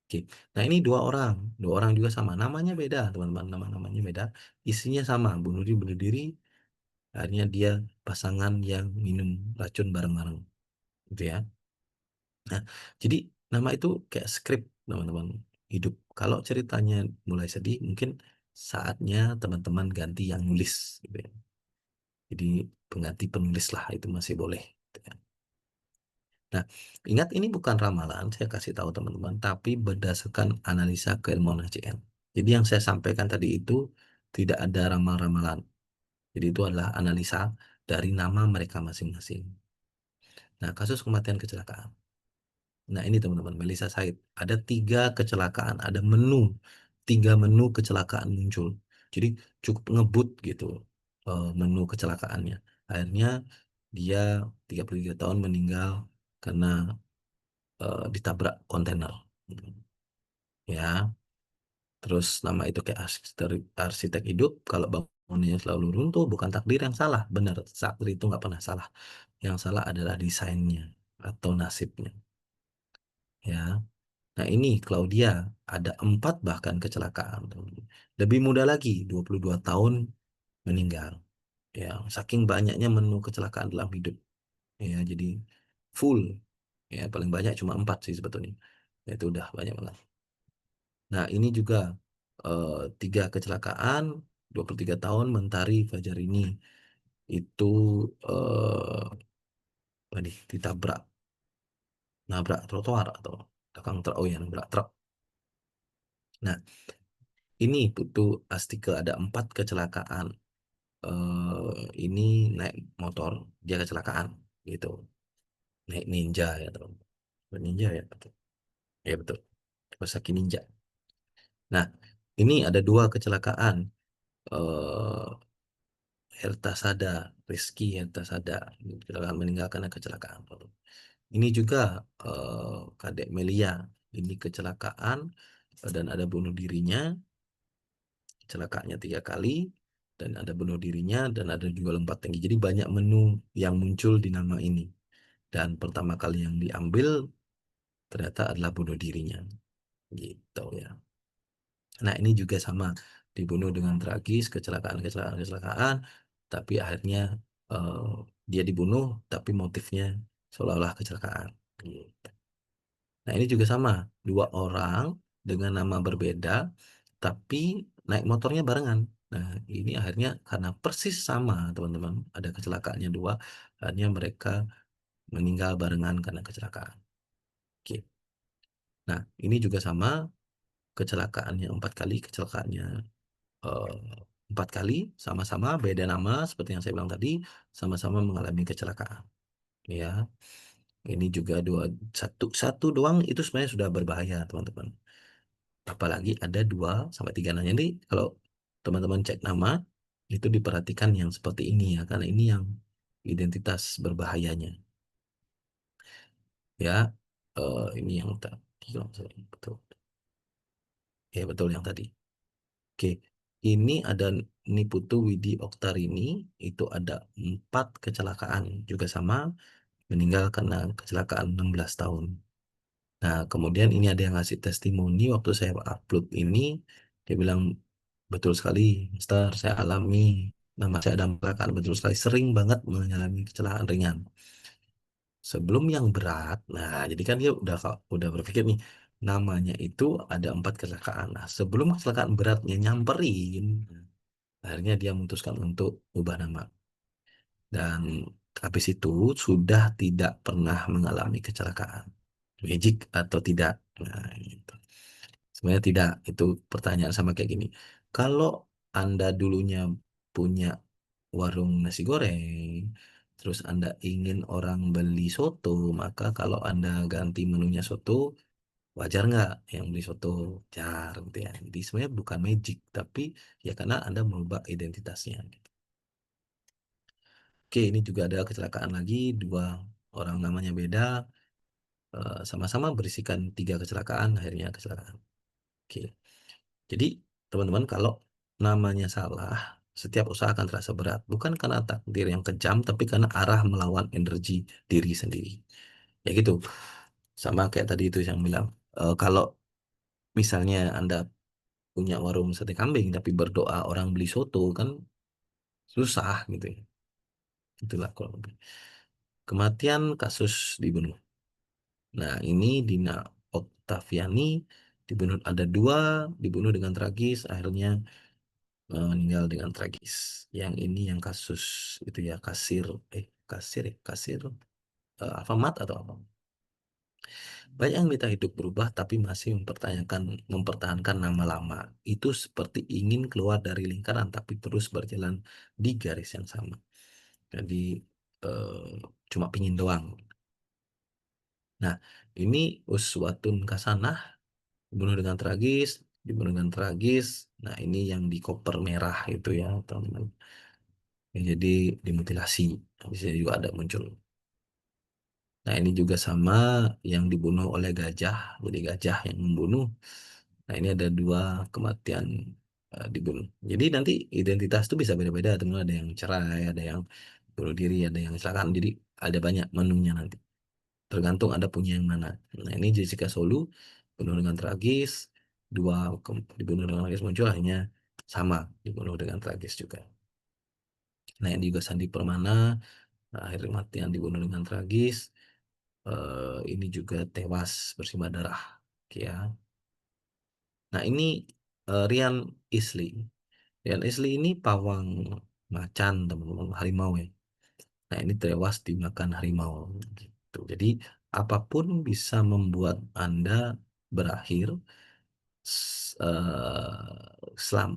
Oke, nah ini dua orang juga sama, namanya beda, teman-teman, namanya beda, isinya sama, bunuh diri, akhirnya dia pasangan yang minum racun bareng-bareng, gitu ya. Nah, jadi nama itu kayak skrip, teman-teman, hidup. Kalau ceritanya mulai sedih, mungkin saatnya teman-teman ganti yang nulis, gitu ya. Jadi pengganti penulis lah itu masih boleh, gitu ya. Nah, ingat ini bukan ramalan, saya kasih tahu teman-teman, tapi berdasarkan analisa keilmuan HCN. Jadi yang saya sampaikan tadi itu tidak ada ramal-ramalan. Jadi itu adalah analisa dari nama mereka masing-masing. Nah, kasus kematian kecelakaan. Nah, ini teman-teman, Melissa Said. Ada 3 kecelakaan, ada 3 menu kecelakaan muncul. Jadi cukup ngebut gitu menu kecelakaannya. Akhirnya dia 33 tahun meninggal karena ditabrak kontainer. Ya, terus nama itu kayak arsitek hidup. Kalau bangunannya selalu runtuh, bukan takdir yang salah. Benar, takdir itu nggak pernah salah. Yang salah adalah desainnya atau nasibnya. Ya. Nah ini Claudia ada 4 bahkan kecelakaan. Lebih muda lagi, 22 tahun meninggal. Ya, saking banyaknya menu kecelakaan dalam hidup. Ya, jadi full. Ya, paling banyak cuma 4 sih sebetulnya. Ya, itu udah banyak banget. Nah ini juga 3 kecelakaan, 23 tahun Mentari Fajarini itu apa nih, ditabrak, nabrak trotoar atau belakang truk, oh ya, nabrak truk. Nah, ini butuh artikel ada 4 kecelakaan. Ini naik motor, dia kecelakaan gitu. Naik ninja ya teman. Ninja ya betul. Ya betul. Kawasaki Ninja. Nah, ini ada 2 kecelakaan. Eh Hertasada, Rizky Hertasada, kecelakaan meninggal karena kecelakaan. Ini juga Kadek Melia, ini kecelakaan dan ada bunuh dirinya, kecelakaannya 3 kali, dan ada bunuh dirinya, dan ada juga lompat tinggi. Jadi banyak menu yang muncul di nama ini. Dan pertama kali yang diambil ternyata adalah bunuh dirinya. gitu ya. Nah, ini juga sama, dibunuh dengan tragis, kecelakaan, kecelakaan, kecelakaan, tapi akhirnya eh, dia dibunuh, tapi motifnya seolah-olah kecelakaan. Gitu. Nah, ini juga sama, dua orang dengan nama berbeda, tapi naik motornya barengan. Nah, ini akhirnya karena persis sama, teman-teman, ada kecelakaannya dua, akhirnya mereka meninggal barengan karena kecelakaan. Oke. Nah, ini juga sama, kecelakaannya 4 kali, kecelakaannya eh, 4 kali, sama-sama beda nama seperti yang saya bilang tadi, sama-sama mengalami kecelakaan. Ya, ini juga satu satu doang itu sebenarnya sudah berbahaya, teman-teman. Apalagi ada 2 sampai 3 nanya. Jadi kalau teman-teman cek nama itu diperhatikan yang seperti ini ya, karena ini yang identitas berbahayanya. Ya, ini yang tadi, kalau nggak salah. Betul, ya betul yang tadi. Oke, ini ada Niputu Widi Oktarini, itu ada 4 kecelakaan, juga sama, meninggal karena kecelakaan 16 tahun. Nah, kemudian ini ada yang ngasih testimoni waktu saya upload ini, dia bilang, betul sekali, Mister, saya alami, nama saya ada kecelakaan, betul sekali, sering banget mengalami kecelakaan ringan. Sebelum yang berat, nah jadi kan dia udah berpikir nih, namanya itu ada 4 kecelakaan. Nah, sebelum kecelakaan beratnya nyamperin, akhirnya dia memutuskan untuk ubah nama. Dan habis itu sudah tidak pernah mengalami kecelakaan. Magic atau tidak? Nah, itu. Sebenarnya tidak. Itu pertanyaan sama kayak gini. Kalau Anda dulunya punya warung nasi goreng, terus Anda ingin orang beli soto, maka kalau Anda ganti menunya soto, wajar nggak yang beli soto? Wajar, gitu ya. Jadi sebenarnya bukan magic, tapi ya karena Anda merubah identitasnya. Oke, ini juga ada kecelakaan lagi, 2 orang namanya beda, sama-sama berisikan 3 kecelakaan, akhirnya kecelakaan. Oke, jadi teman-teman kalau namanya salah, setiap usaha akan terasa berat, bukan karena takdir yang kejam, tapi karena arah melawan energi diri sendiri. Ya gitu, sama kayak tadi itu yang bilang, kalau misalnya Anda punya warung sate kambing, tapi berdoa orang beli soto, kan susah gitu ya. Itulah kalau lebih. Kematian kasus dibunuh. Nah, ini Dina Oktaviani dibunuh, ada 2 dibunuh dengan tragis, akhirnya meninggal dengan tragis. Yang ini yang kasus itu ya, kasir Alfamart atau apa. Banyak yang minta hidup berubah tapi masih mempertahankan nama lama. Itu seperti ingin keluar dari lingkaran tapi terus berjalan di garis yang sama. Jadi cuma pingin doang. Nah, ini Uswatun Kasanah dibunuh dengan tragis. Nah, ini yang di koper merah itu ya, teman-teman. Yang jadi dimutilasi. Di sini juga ada muncul. Nah, ini juga sama, yang dibunuh oleh gajah. Jadi gajah yang membunuh. Nah, ini ada 2 kematian dibunuh. Jadi nanti identitas itu bisa beda-beda, teman. Ada yang cerai, ada yang bunuh diri, ada yang kecelakaan. Jadi ada banyak menunya nanti. Tergantung Anda punya yang mana. Nah, ini Jessica Solu bunuh dengan tragis, dibunuh dengan tragis muncul, akhirnya sama, dibunuh dengan tragis juga. Nah, ini juga Sandi Permana, akhir kematian dibunuh dengan tragis. Ini juga tewas bersimbah darah. Oke ya. Nah, ini Rian Isli. Rian Isli ini pawang macan, teman-teman, harimau ya. Nah, ini tewas dimakan harimau gitu. Jadi apapun bisa membuat Anda berakhir,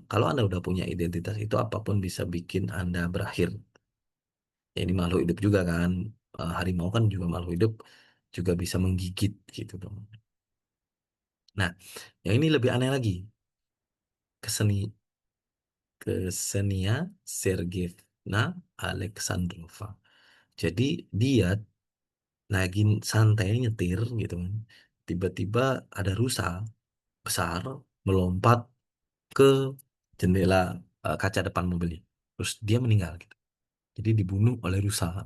kalau Anda udah punya identitas itu, apapun bisa bikin Anda berakhir. Ya, ini makhluk hidup juga kan. Harimau kan juga makhluk hidup, juga bisa menggigit gitu dong. Nah, yang ini lebih aneh lagi. Keseni Ksenia Sergeyevna Alexandrova. Jadi dia lagi santai nyetir gitu kan. Tiba-tiba ada rusa besar melompat ke jendela, kaca depan mobilnya. Terus dia meninggal gitu. Jadi dibunuh oleh rusa.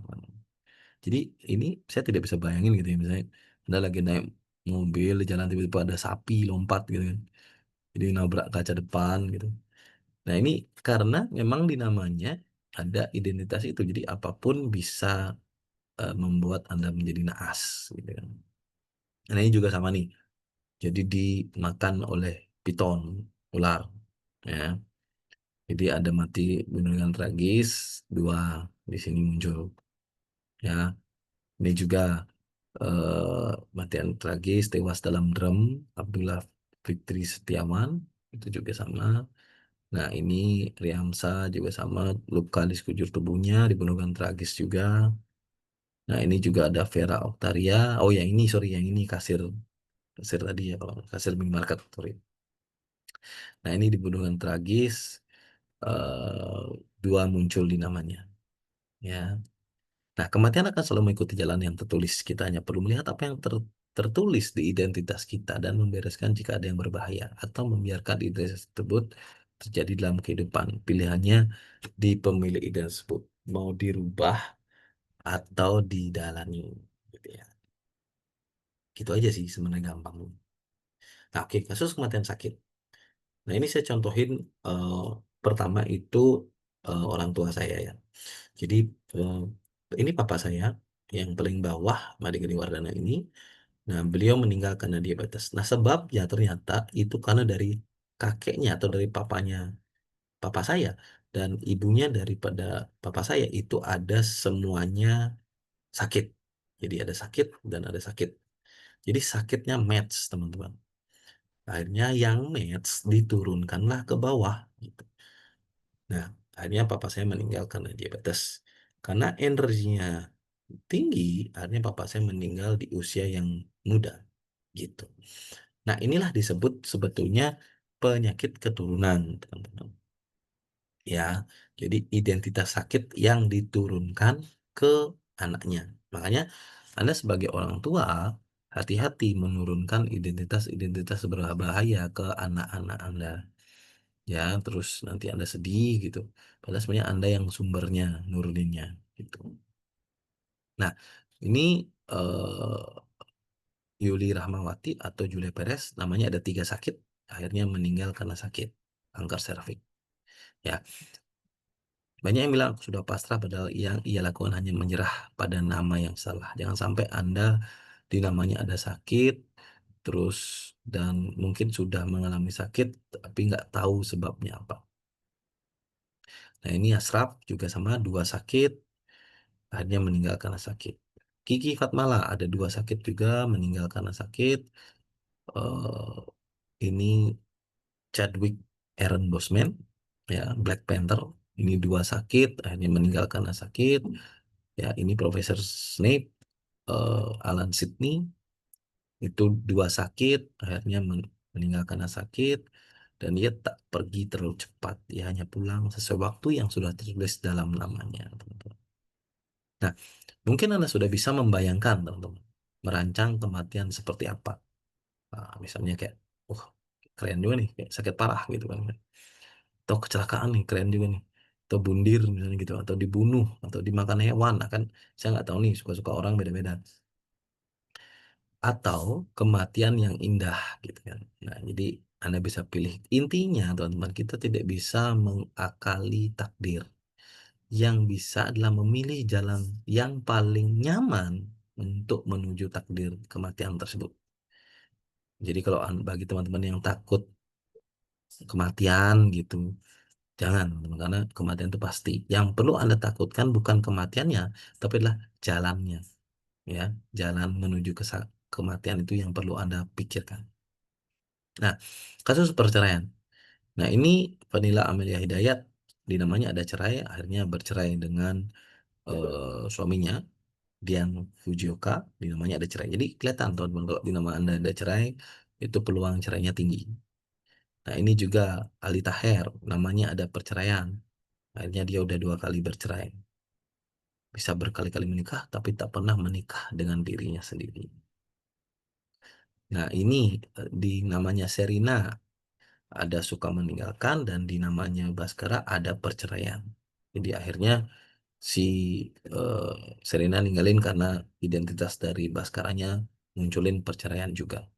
Jadi ini saya tidak bisa bayangin gitu ya, misalnya Anda lagi naik mobil di jalan tiba-tiba ada sapi lompat gitu kan. Jadi nabrak kaca depan gitu. Nah, ini karena memang di namanya ada identitas itu. Jadi apapun bisa membuat Anda menjadi naas gitu kan. Nah, ini juga sama nih. Jadi dimakan oleh piton, ular. Ya. Jadi ada mati bunuh dengan tragis, dua di sini muncul. Ya, ini juga matian tragis, tewas dalam drum, Abdullah Fitri Setiawan, itu juga sama. Nah, ini Riamsa juga sama, luka di sekujur tubuhnya, dibunuh dengan tragis juga. Nah, ini juga ada Vera Oktaria. Oh, yang ini, sorry, yang ini kasir, kasir tadi ya, kalau kasir minimarket, sorry. Nah, ini dibunuh dengan tragis, eh, dua muncul di namanya. Ya. Nah, kematian akan selalu mengikuti jalan yang tertulis. Kita hanya perlu melihat apa yang tertulis di identitas kita dan membereskan jika ada yang berbahaya atau membiarkan identitas tersebut terjadi dalam kehidupan. Pilihannya di pemilik identitas tersebut mau dirubah atau didalani, gitu ya. Gitu aja sih sebenarnya gampang. Nah, oke, kasus kematian sakit. Nah, ini saya contohin eh, pertama itu orang tua saya ya. Jadi eh, ini papa saya yang paling bawah, Made Geni Wardana ini. Nah, beliau meninggal karena diabetes. Nah, sebabnya ternyata itu karena dari kakeknya atau dari papanya papa saya dan ibunya daripada papa saya itu ada semuanya sakit. Jadi ada sakit dan ada sakit. Jadi sakitnya match, teman-teman. Akhirnya yang match diturunkanlah ke bawah. Gitu. Nah, akhirnya papa saya meninggal karena diabetes. Karena energinya tinggi, akhirnya papa saya meninggal di usia yang muda. Gitu. Nah, inilah disebut sebetulnya penyakit keturunan, teman-teman. Ya, jadi identitas sakit yang diturunkan ke anaknya. Makanya Anda sebagai orang tua hati-hati menurunkan identitas-identitas berbahaya ke anak-anak Anda. Ya, terus nanti Anda sedih gitu. Padahal sebenarnya Anda yang sumbernya nuruninnya gitu. Nah, ini Yuli Rahmawati atau Julia Perez namanya ada tiga sakit, akhirnya meninggal karena sakit kanker serviks. Ya, banyak yang bilang aku sudah pasrah, padahal yang ia lakukan hanya menyerah pada nama yang salah. Jangan sampai Anda di namanya ada sakit, terus dan mungkin sudah mengalami sakit, tapi nggak tahu sebabnya apa. Nah, ini Asraf juga sama, dua sakit, akhirnya meninggal karena sakit. Kiki Fatmala ada dua sakit juga, meninggal karena sakit. Eh, ini Chadwick Aaron Boseman, ya Black Panther, ini dua sakit, akhirnya meninggal karena sakit. Ya, ini Profesor Snape, Alan Sidney, itu dua sakit, akhirnya meninggal karena sakit, dan dia tak pergi terlalu cepat, dia hanya pulang sesuai waktu yang sudah tertulis dalam namanya, teman-teman. Nah, mungkin Anda sudah bisa membayangkan, teman-teman, merancang kematian seperti apa. Nah, misalnya kayak, keren juga nih, kayak sakit parah gitu kan. Atau kecelakaan nih, keren juga nih. Atau bundir misalnya gitu, atau dibunuh, atau dimakan hewan. Nah, kan saya nggak tahu nih, suka-suka orang beda-beda. Atau kematian yang indah gitu kan. Nah, jadi Anda bisa pilih. Intinya, teman-teman, kita tidak bisa mengakali takdir. Yang bisa adalah memilih jalan yang paling nyaman untuk menuju takdir kematian tersebut. Jadi kalau bagi teman-teman yang takut kematian gitu, jangan, teman-teman, karena kematian itu pasti. Yang perlu Anda takutkan bukan kematiannya, tapi adalah jalannya, ya. Jalan menuju kematian itu yang perlu Anda pikirkan. Nah, kasus perceraian. Nah, ini Vanilla Amelia Hidayat di namanya ada cerai, akhirnya bercerai dengan suaminya Dian Fujioka, di namanya ada cerai. Jadi kelihatan teman-teman kalau di nama Anda ada cerai, itu peluang cerainya tinggi. Nah, ini juga Ali Taher, namanya ada perceraian. Akhirnya dia udah dua kali bercerai. Bisa berkali-kali menikah, tapi tak pernah menikah dengan dirinya sendiri. Nah, ini di namanya Serina ada suka meninggalkan, dan di namanya Baskara ada perceraian. Jadi akhirnya si eh, Serena ninggalin karena identitas dari Baskaranya munculin perceraian juga.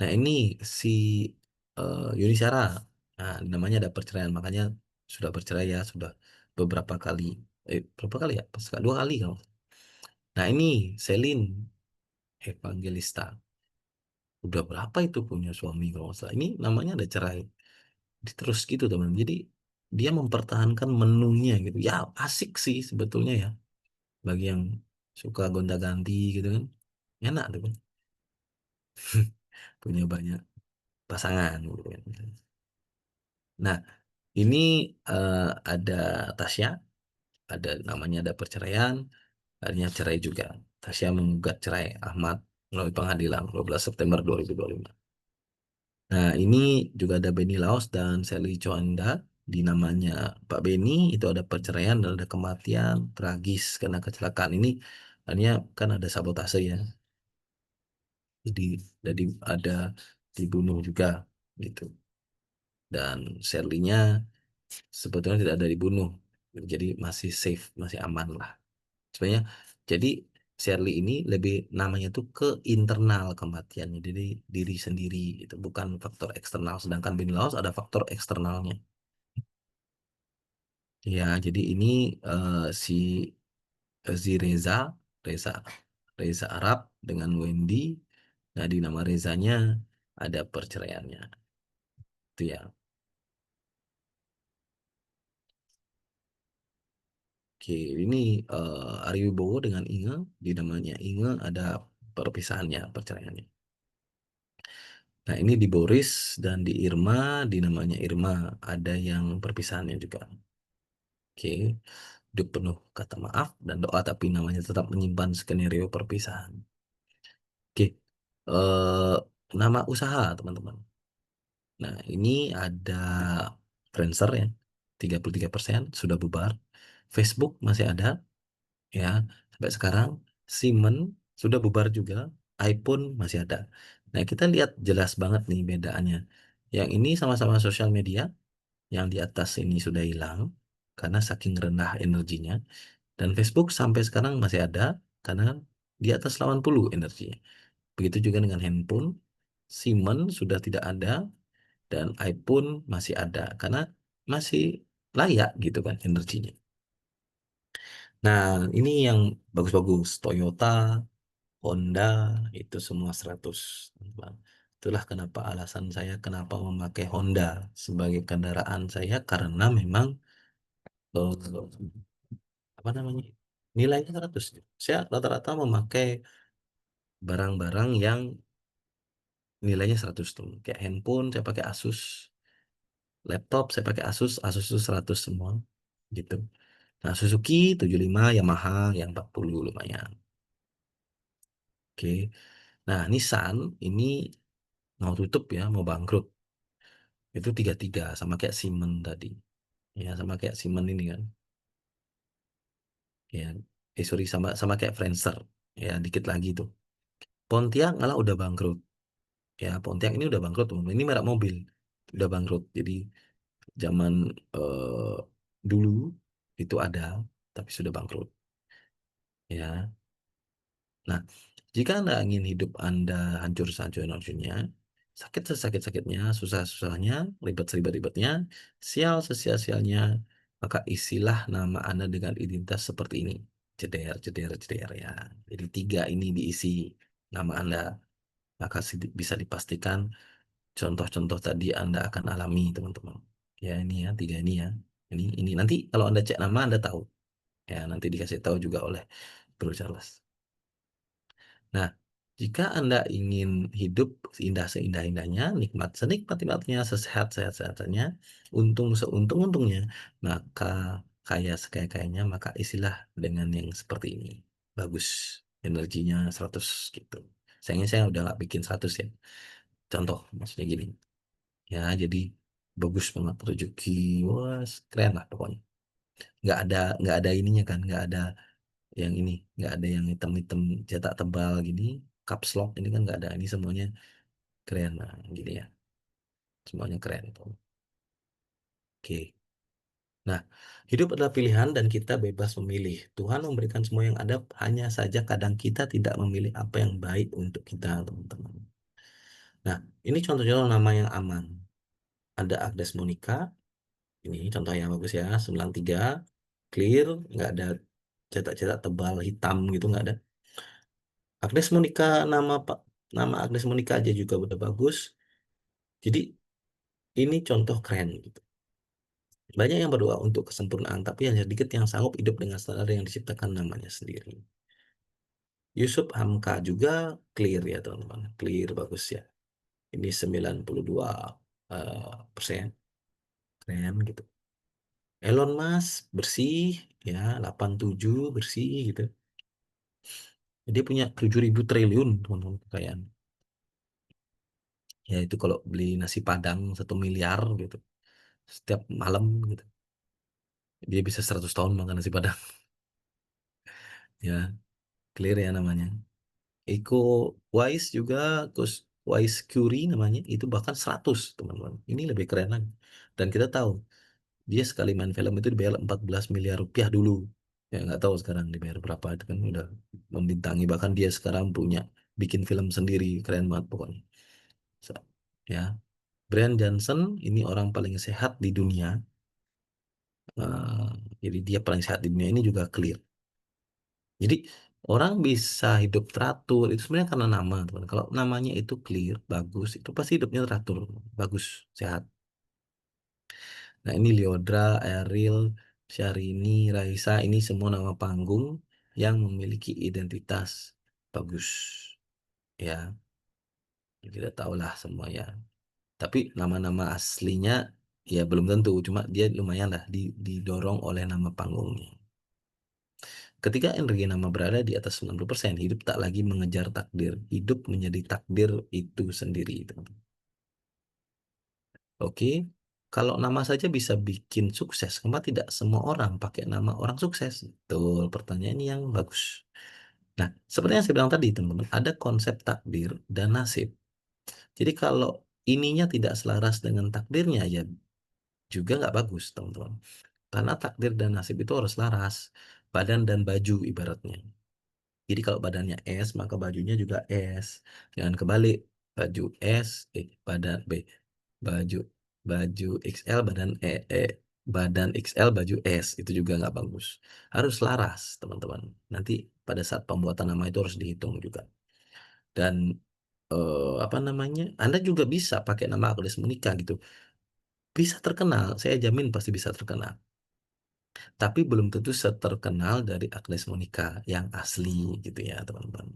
Nah, ini si Yuni Shara, nah namanya ada perceraian, makanya sudah bercerai ya, sudah beberapa kali, berapa kali ya? Pas 2 kali kalau. Nah, ini Selin Evangelista, udah berapa itu punya suami kalau nggak salah. Ini namanya ada cerai. Terus gitu teman. Jadi dia mempertahankan menunya gitu. Ya asik sih sebetulnya ya. Bagi yang suka gonta-ganti gitu kan. Enak tuh kan. Punya banyak pasangan gitu kan. Nah, ini ada Tasya, ada namanya ada perceraian, akhirnya cerai juga. Tasya menggugat cerai Ahmad melalui pengadilan 12 September 2025. Nah, ini juga ada Benny Laos dan Sally Choanda. Di namanya Pak Benny itu ada perceraian dan ada kematian tragis karena kecelakaan ini. Akhirnya kan ada sabotase ya. Jadi ada dibunuh juga gitu. Dan Sally-nya sebetulnya tidak ada dibunuh. Jadi masih safe, masih aman lah. Sebenarnya jadi Shirley ini lebih namanya tuh ke internal kematiannya, jadi diri sendiri itu bukan faktor eksternal. Sedangkan Bin Laos ada faktor eksternalnya. Ya, jadi ini si Reza, Reza, Reza Arab dengan Wendy. Nah, di nama Rezanya ada perceraiannya. Itu ya. Oke, ini Ari Wibowo dengan Inge, di namanya Inge ada perpisahannya, perceraiannya. Nah, ini di Boris dan di Irma, di namanya Irma, ada yang perpisahannya juga. Oke, hidup penuh kata maaf dan doa, tapi namanya tetap menyimpan skenario perpisahan. Oke, eh, nama usaha teman-teman. Nah, ini ada Friendster ya, 33% sudah bubar. Facebook masih ada, ya, sampai sekarang. Siemens sudah bubar juga. iPhone masih ada. Nah, kita lihat jelas banget nih bedaannya. Yang ini sama-sama sosial media, yang di atas ini sudah hilang karena saking rendah energinya. Dan Facebook sampai sekarang masih ada karena di atas 80 energinya. Begitu juga dengan handphone. Siemens sudah tidak ada dan iPhone masih ada karena masih layak gitu kan energinya. Nah, ini yang bagus-bagus. Toyota, Honda, itu semua 100. Bang. Itulah kenapa alasan saya kenapa memakai Honda sebagai kendaraan saya, karena memang apa namanya, nilainya 100. Saya rata-rata memakai barang-barang yang nilainya 100 tuh. Kayak handphone saya pakai Asus, laptop saya pakai Asus, Asus itu 100 semua gitu. Nah, Suzuki 75, Yamaha yang 40 lumayan. Oke. Nah, Nissan ini mau tutup ya, mau bangkrut. Itu 33 sama kayak Siemens tadi. Ya, sama kayak Siemens ini kan. Ya, sorry, sama sama kayak Friendster. Ya, dikit lagi tuh. Pontiac malah udah bangkrut. Ya, Pontiac ini udah bangkrut, teman. Ini merek mobil. Udah bangkrut. Jadi zaman dulu itu ada, tapi sudah bangkrut. Ya. Nah, jika Anda ingin hidup Anda hancur sehancur-hancurnya, sakit sesakit-sakitnya, susah-susahnya, ribet seribet-ribetnya, sial sesia-sialnya, maka isilah nama Anda dengan identitas seperti ini. Ceder, ceder, ceder ya. Jadi 3 ini diisi nama Anda, maka bisa dipastikan contoh-contoh tadi Anda akan alami, teman-teman. Ya, ini ya, 3 ini ya. Ini nanti kalau Anda cek nama Anda tahu. Ya, nanti dikasih tahu juga oleh Bro Charles. Nah, jika Anda ingin hidup seindah seindah-indahnya, nikmat senikmat-nikmatnya, sesehat-sehat-sehatnya, untung seuntung-untungnya, maka kaya sekaya-kayanya, maka isilah dengan yang seperti ini. Bagus, energinya 100 gitu. Sayangnya saya udah nggak bikin 100 ya. Contoh, maksudnya gini. Ya, jadi bagus banget rezeki. Wah, keren lah pokoknya. Nggak ada ininya kan, nggak ada yang ini, nggak ada yang hitam-hitam cetak tebal gini, caps lock ini kan nggak ada. Ini semuanya keren, nah gini ya, semuanya keren tuh. Oke, Nah, hidup adalah pilihan dan kita bebas memilih. Tuhan memberikan semua yang ada, hanya saja kadang kita tidak memilih apa yang baik untuk kita, teman-teman. Nah, ini contoh-contoh nama yang aman. Ada Agnes Monica, ini contoh yang bagus ya, 93, clear, nggak ada cetak-cetak tebal hitam gitu, nggak ada. Agnes Monica, nama Agnes Monica aja juga udah bagus. Jadi ini contoh keren gitu. Banyak yang berdoa untuk kesempurnaan, tapi hanya sedikit yang sanggup hidup dengan standar yang diciptakan namanya sendiri. Yusuf Hamka juga clear ya teman-teman, clear bagus ya. Ini 92 persen, keren gitu. Elon Musk bersih ya, 87 bersih gitu. Dia punya 7.000 triliun teman-teman kekayaan. Ya itu kalau beli nasi Padang 1 miliar gitu setiap malam gitu. Dia bisa 100 tahun makan nasi Padang. Ya, clear ya namanya. Iko Wise juga, terus Wise Curie namanya, itu bahkan 100 teman-teman. Ini lebih keren lagi. Dan kita tahu, dia sekali main film itu dibayar 14 miliar rupiah dulu. Ya nggak tahu sekarang dibayar berapa, itu kan udah membintangi. Bahkan dia sekarang punya, bikin film sendiri, keren banget pokoknya. So, ya, Brian Johnson, ini orang paling sehat di dunia. Eh, jadi dia paling sehat di dunia ini juga clear. Jadi orang bisa hidup teratur itu sebenarnya karena nama, teman. Kalau namanya itu clear, bagus, itu pasti hidupnya teratur, bagus, sehat. Nah ini Liodra, Ariel, Syahrini, Raisa, ini semua nama panggung yang memiliki identitas bagus. Ya, kita tahulah semua ya. Tapi nama-nama aslinya ya belum tentu, cuma dia lumayan lah didorong oleh nama panggungnya. Ketika energi nama berada di atas 90%, hidup tak lagi mengejar takdir. Hidup menjadi takdir itu sendiri. Teman-teman. Oke, kalau nama saja bisa bikin sukses, kenapa tidak semua orang pakai nama orang sukses? Betul, pertanyaan ini yang bagus. Nah, seperti yang saya bilang tadi, teman-teman, ada konsep takdir dan nasib. Jadi kalau ininya tidak selaras dengan takdirnya, ya juga nggak bagus, teman-teman. Karena takdir dan nasib itu harus selaras. Badan dan baju ibaratnya. Jadi kalau badannya S, maka bajunya juga S. Jangan kebalik, baju S, badan B, baju baju XL, badan XL, baju S, itu juga nggak bagus. Harus laras, teman-teman. Nanti pada saat pembuatan nama itu harus dihitung juga. Dan apa namanya? Anda juga bisa pakai nama Agnes Monica gitu. Bisa terkenal, saya jamin pasti bisa terkenal. Tapi belum tentu seterkenal dari Agnes Monica yang asli gitu ya, teman-teman.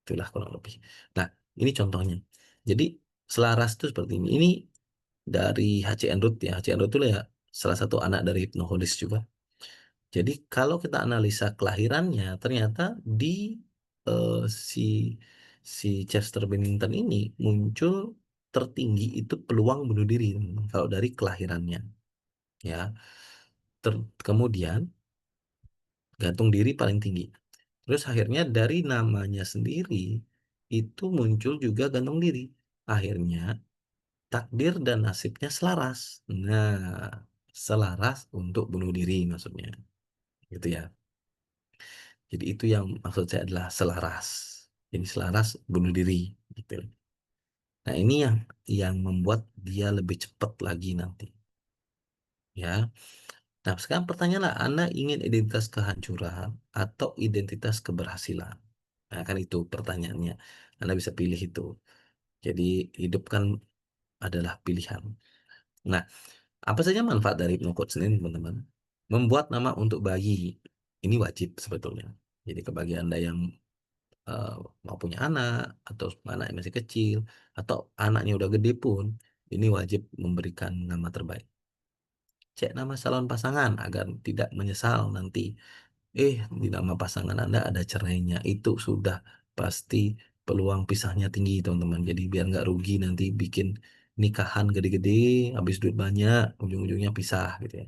Itulah kurang lebih. Nah, ini contohnya. Jadi selaras itu seperti ini. Ini dari H.C. Enruth ya. H.C. Enruth itu ya salah satu anak dari hipnoholis juga. Jadi kalau kita analisa kelahirannya, ternyata di eh, si si Chester Bennington ini muncul tertinggi itu peluang bunuh diri, teman-teman, kalau dari kelahirannya, ya. Kemudian gantung diri paling tinggi. Terus akhirnya dari namanya sendiri itu muncul juga gantung diri. Akhirnya takdir dan nasibnya selaras. Nah, selaras untuk bunuh diri maksudnya. Gitu ya. Jadi itu yang maksud saya adalah selaras. Jadi selaras bunuh diri gitu. Nah, ini yang membuat dia lebih cepat lagi nanti. Ya. Nah, sekarang pertanyaannya, Anda ingin identitas kehancuran atau identitas keberhasilan? Nah, kan itu pertanyaannya. Anda bisa pilih itu. Jadi, hidup kan adalah pilihan. Nah, apa saja manfaat dari hypnocoach ini, teman-teman? Membuat nama untuk bayi. Ini wajib sebetulnya. Jadi, bagi Anda yang eh, mau punya anak, atau anak yang masih kecil, atau anaknya udah gede pun, ini wajib memberikan nama terbaik. Cek nama calon pasangan agar tidak menyesal nanti. Di nama pasangan Anda ada cerainya. Itu sudah pasti peluang pisahnya tinggi, teman-teman. Jadi biar nggak rugi nanti bikin nikahan gede-gede, habis duit banyak, ujung-ujungnya pisah gitu ya.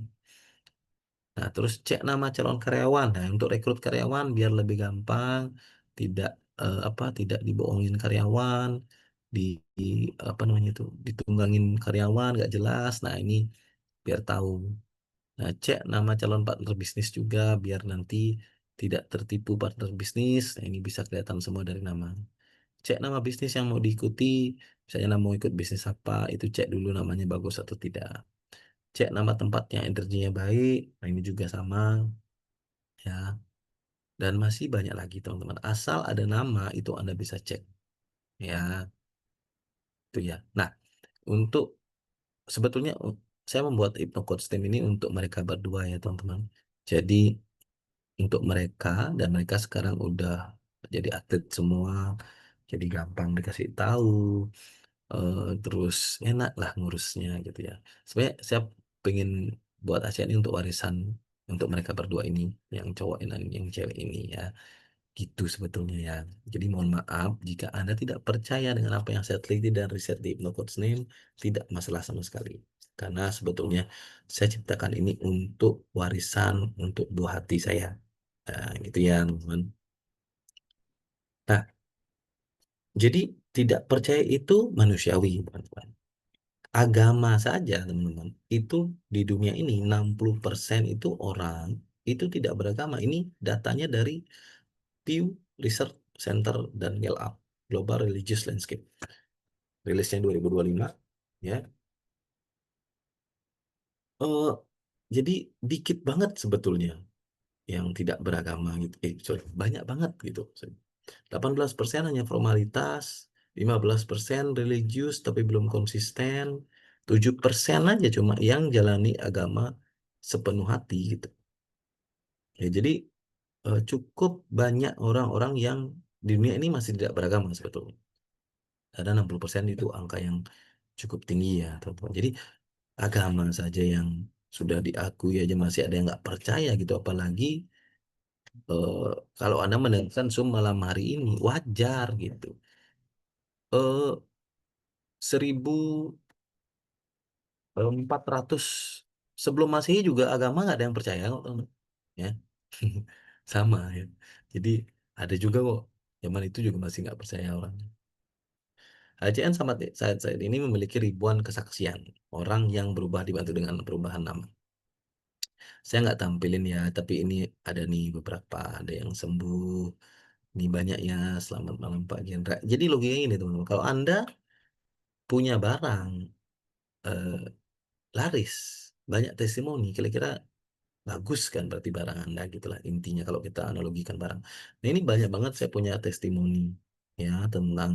Nah, terus cek nama calon karyawan. Nah, untuk rekrut karyawan biar lebih gampang, tidak tidak dibohongin karyawan, di, apa namanya itu, ditunggangin karyawan nggak jelas. Nah, ini biar tahu. Nah, cek nama calon partner bisnis juga biar nanti tidak tertipu partner bisnis. Nah, ini bisa kelihatan semua dari nama. Cek nama bisnis yang mau diikuti, misalnya mau ikut bisnis apa, itu cek dulu namanya bagus atau tidak. Cek nama tempat yang energinya baik, nah ini juga sama, ya. Dan masih banyak lagi teman-teman. Asal ada nama itu Anda bisa cek, ya. Itu ya. Nah, untuk sebetulnya saya membuat HypnoCoach Team ini untuk mereka berdua ya teman-teman. Jadi untuk mereka dan mereka sekarang udah jadi atlet semua, jadi gampang dikasih tahu, terus enak lah ngurusnya gitu ya. Sebenarnya saya pengen buat ASEAN ini untuk warisan untuk mereka berdua ini, yang cowok dan yang cewek ini ya. Gitu sebetulnya ya. Jadi mohon maaf jika Anda tidak percaya dengan apa yang saya teliti dan riset di HypnoCoach Name, tidak masalah sama sekali. Karena sebetulnya saya ciptakan ini untuk warisan untuk buah hati saya. Nah, gitu ya, teman-teman. Nah, jadi tidak percaya itu manusiawi, teman-teman. Agama saja, teman-teman. Itu di dunia ini 60% itu orang itu tidak beragama. Ini datanya dari Pew Research Center dan Gallup Global Religious Landscape. Rilisnya 2025 ya. Eh jadi dikit banget sebetulnya yang tidak beragama gitu. Sorry, banyak banget gitu. 18% hanya formalitas, 15% religius tapi belum konsisten, 7% aja cuma yang jalani agama sepenuh hati gitu. Ya, jadi cukup banyak orang-orang yang di dunia ini masih tidak beragama sebetulnya. Ada 60% itu angka yang cukup tinggi ya, teman-teman. Jadi agama saja yang sudah diakui aja masih ada yang nggak percaya gitu, apalagi eh, kalau Anda mendengarkan Zoom malam hari ini wajar gitu. 1400 sebelum Masehi juga agama nggak ada yang percaya kok, teman. Ya. Sama ya. Jadi ada juga kok zaman itu juga masih nggak percaya orang. HCN sama saat ini memiliki ribuan kesaksian orang yang berubah dibantu dengan perubahan nama. Saya nggak tampilin ya, tapi ini ada nih beberapa, ada yang sembuh, ini banyak ya. Selamat malam Pak Gendra. Jadi logikanya ini teman-teman, kalau Anda punya barang eh, laris, banyak testimoni, kira-kira bagus kan berarti barang Anda gitulah intinya kalau kita analogikan barang. Nah ini banyak banget saya punya testimoni ya tentang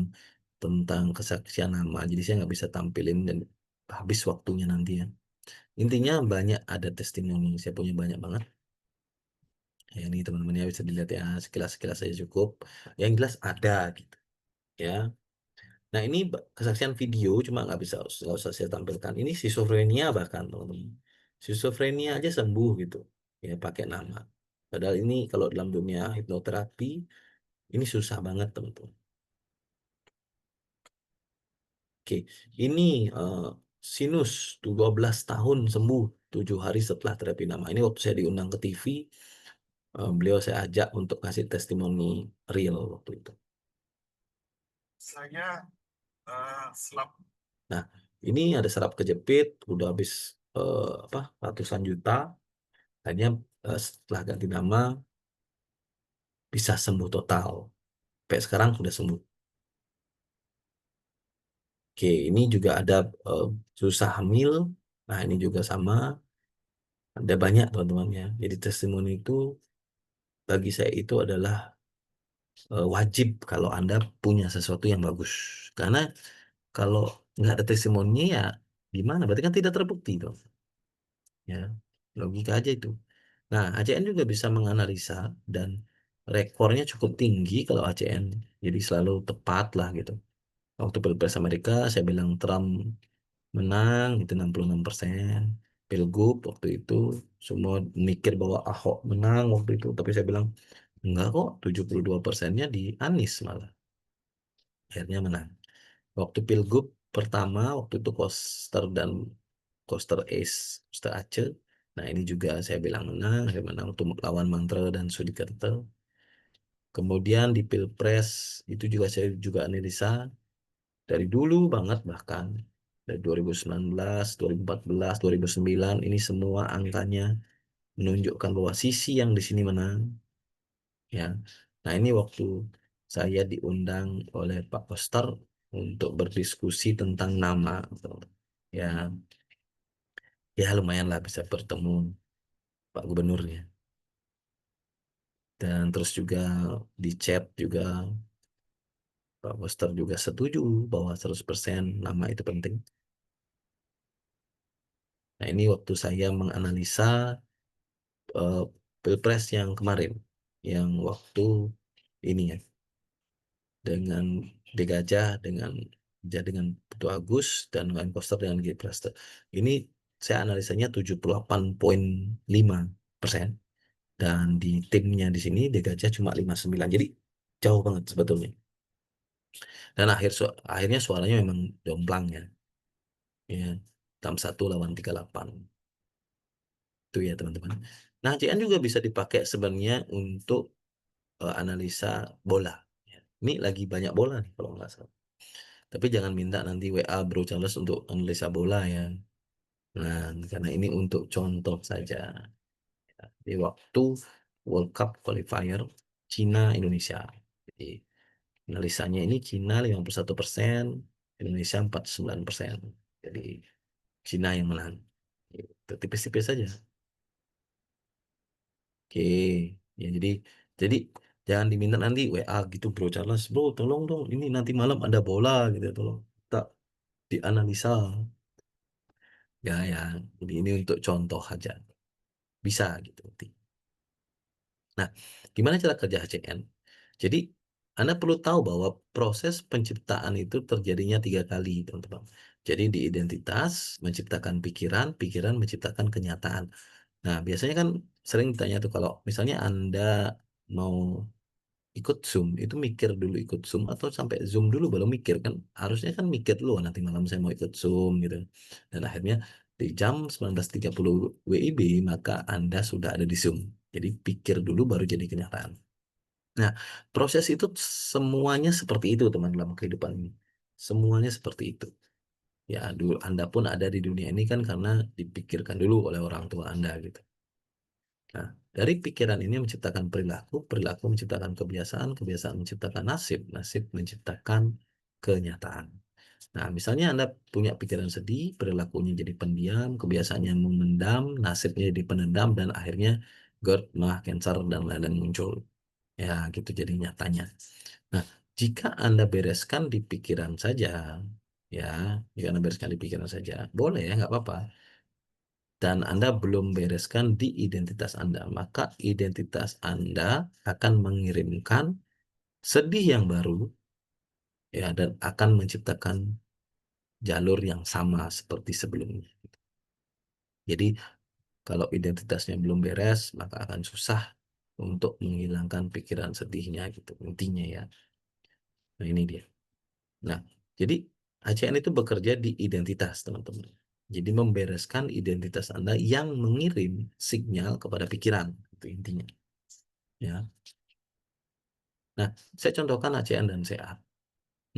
tentang kesaksian nama. Jadi saya nggak bisa tampilin dan habis waktunya nanti ya. Intinya banyak ada testimoni, saya punya banyak banget. Ya, ini teman-teman ya bisa dilihat ya sekilas-sekilas saja cukup. Yang jelas ada gitu ya. Nah ini kesaksian video cuma nggak usah saya tampilkan. Ini schizophrenia bahkan teman-teman. Schizophrenia aja sembuh gitu ya pakai nama. Padahal ini kalau dalam dunia hipnoterapi ini susah banget teman-teman. Oke, ini sinus 12 tahun sembuh 7 hari setelah terapi nama. Ini waktu saya diundang ke TV, beliau saya ajak untuk kasih testimoni real waktu itu. Saya selap. Nah, ini ada saraf kejepit, udah habis apa ratusan juta. Hanya setelah ganti nama bisa sembuh total. Sampai sekarang sudah sembuh. Oke, ini juga ada eh, susah hamil. Nah, ini juga sama. Ada banyak teman-teman ya. Jadi testimoni itu bagi saya itu adalah wajib kalau Anda punya sesuatu yang bagus. Karena kalau nggak ada testimoninya ya gimana? Berarti kan tidak terbukti dong. Ya, logika aja itu. Nah, ACN juga bisa menganalisa dan rekornya cukup tinggi kalau ACN. Jadi selalu tepat lah gitu. Waktu Pilpres Amerika saya bilang Trump menang itu 66%. Pilgub waktu itu semua mikir bahwa Ahok menang waktu itu. Tapi saya bilang enggak kok 72%-nya di Anies malah. Akhirnya menang. Waktu Pilgub pertama waktu itu Koster Ace, Koster Aceh. Nah ini juga saya bilang menang, saya menang untuk lawan Mantra dan Sudikerto. Kemudian di Pilpres itu juga saya juga analisa dari dulu banget bahkan. Dari 2019, 2014, 2009 ini semua angkanya menunjukkan bahwa sisi yang di sini menang, ya. Nah, ini waktu saya diundang oleh Pak Koster untuk berdiskusi tentang nama, ya, ya lumayan lah bisa bertemu Pak Gubernurnya. Dan terus juga di chat juga Pak Koster juga setuju bahwa 100% nama itu penting. Nah, ini waktu saya menganalisa eh, Pilpres yang kemarin, yang waktu ini ya, dengan Degajah, dengan Putu Agus, dan dengan Koster dengan Gibran. Ini saya analisanya 78,5%. Dan di timnya di sini Degajah cuma 59. Jadi jauh banget sebetulnya. Dan akhirnya suaranya memang jomplang ya. Ya, 61 lawan 38. Itu ya teman-teman. Nah, JN juga bisa dipakai sebenarnya untuk analisa bola. Ya. Ini lagi banyak bola nih kalau nggak salah. Tapi jangan minta nanti WA Bro Charles untuk analisa bola ya. Nah, karena ini untuk contoh saja. Di waktu World Cup qualifier Cina Indonesia. Jadi analisanya ini Cina 51%, Indonesia 49%. Jadi Cina yang menang. Itu tipis-tipis saja. Oke, ya jadi jangan diminta nanti WA gitu Bro Charles, bro tolong dong ini nanti malam ada bola gitu, tolong tak dianalisa. Ya, jadi ini untuk contoh aja, bisa gitu nanti. Nah, gimana cara kerja HCN? Jadi Anda perlu tahu bahwa proses penciptaan itu terjadinya 3 kali, teman-teman. Jadi di identitas menciptakan pikiran, pikiran menciptakan kenyataan. Nah, biasanya kan sering ditanya tuh kalau misalnya Anda mau ikut Zoom, itu mikir dulu ikut Zoom atau sampai Zoom dulu baru mikir kan? Harusnya kan mikir dulu, "Oh, nanti malam saya mau ikut Zoom," gitu. Dan akhirnya di jam 19.30 WIB, maka Anda sudah ada di Zoom. Jadi pikir dulu baru jadi kenyataan. Nah, proses itu semuanya seperti itu, teman, dalam kehidupan ini. Semuanya seperti itu. Ya, dulu Anda pun ada di dunia ini kan karena dipikirkan dulu oleh orang tua Anda gitu. Nah, dari pikiran ini menciptakan perilaku, perilaku menciptakan kebiasaan, kebiasaan menciptakan nasib, nasib menciptakan kenyataan. Nah, misalnya Anda punya pikiran sedih, perilakunya jadi pendiam, kebiasaannya memendam, nasibnya jadi penendam, dan akhirnya GERD, MAH, Cancer, dan lain-lain muncul. Ya, gitu jadi nyatanya. Nah, jika Anda bereskan di pikiran saja, ya, jika Anda bereskan di pikiran saja, boleh ya, nggak apa-apa. Dan Anda belum bereskan di identitas Anda, maka identitas Anda akan mengirimkan sedih yang baru, ya, dan akan menciptakan jalur yang sama seperti sebelumnya. Jadi kalau identitasnya belum beres, maka akan susah untuk menghilangkan pikiran sedihnya gitu intinya ya. Nah, ini dia. Nah, jadi ACN itu bekerja di identitas, teman-teman. Jadi membereskan identitas Anda yang mengirim sinyal kepada pikiran, itu intinya. Ya. Nah, saya contohkan ACN dan CA.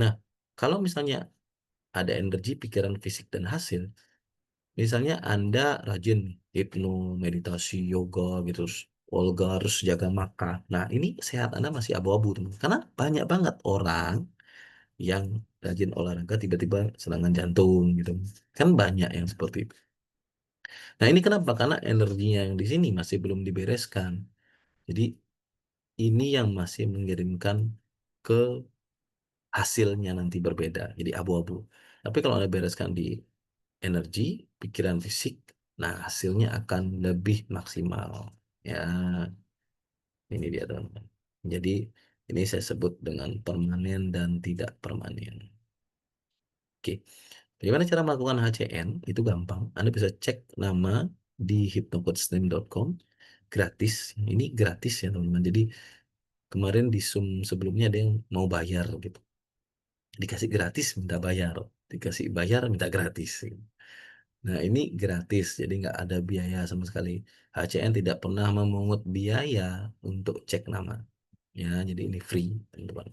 Nah, kalau misalnya ada energi, pikiran, fisik, dan hasil, misalnya Anda rajin hipno, meditasi, yoga, gitu, terus olga, harus jaga makan. Nah, ini sehat Anda masih abu-abu, teman. Karena banyak banget orang yang rajin olahraga tiba-tiba serangan jantung gitu. Kan banyak yang seperti itu. Nah, ini kenapa? Karena energinya yang di sini masih belum dibereskan. Jadi ini yang masih mengirimkan ke hasilnya nanti berbeda, jadi abu-abu. Tapi kalau Anda bereskan di energi, pikiran, fisik, nah hasilnya akan lebih maksimal. Ya, ini dia teman-teman. Jadi ini saya sebut dengan permanen dan tidak permanen. Oke, bagaimana cara melakukan HCN? Itu gampang. Anda bisa cek nama di hypnocoachsname.com, gratis. Ini gratis ya teman-teman. Jadi kemarin di Zoom sebelumnya ada yang mau bayar gitu. Dikasih gratis minta bayar, dikasih bayar minta gratis. Nah, ini gratis, jadi nggak ada biaya sama sekali. HCN tidak pernah memungut biaya untuk cek nama. Ya, jadi ini free, teman-teman.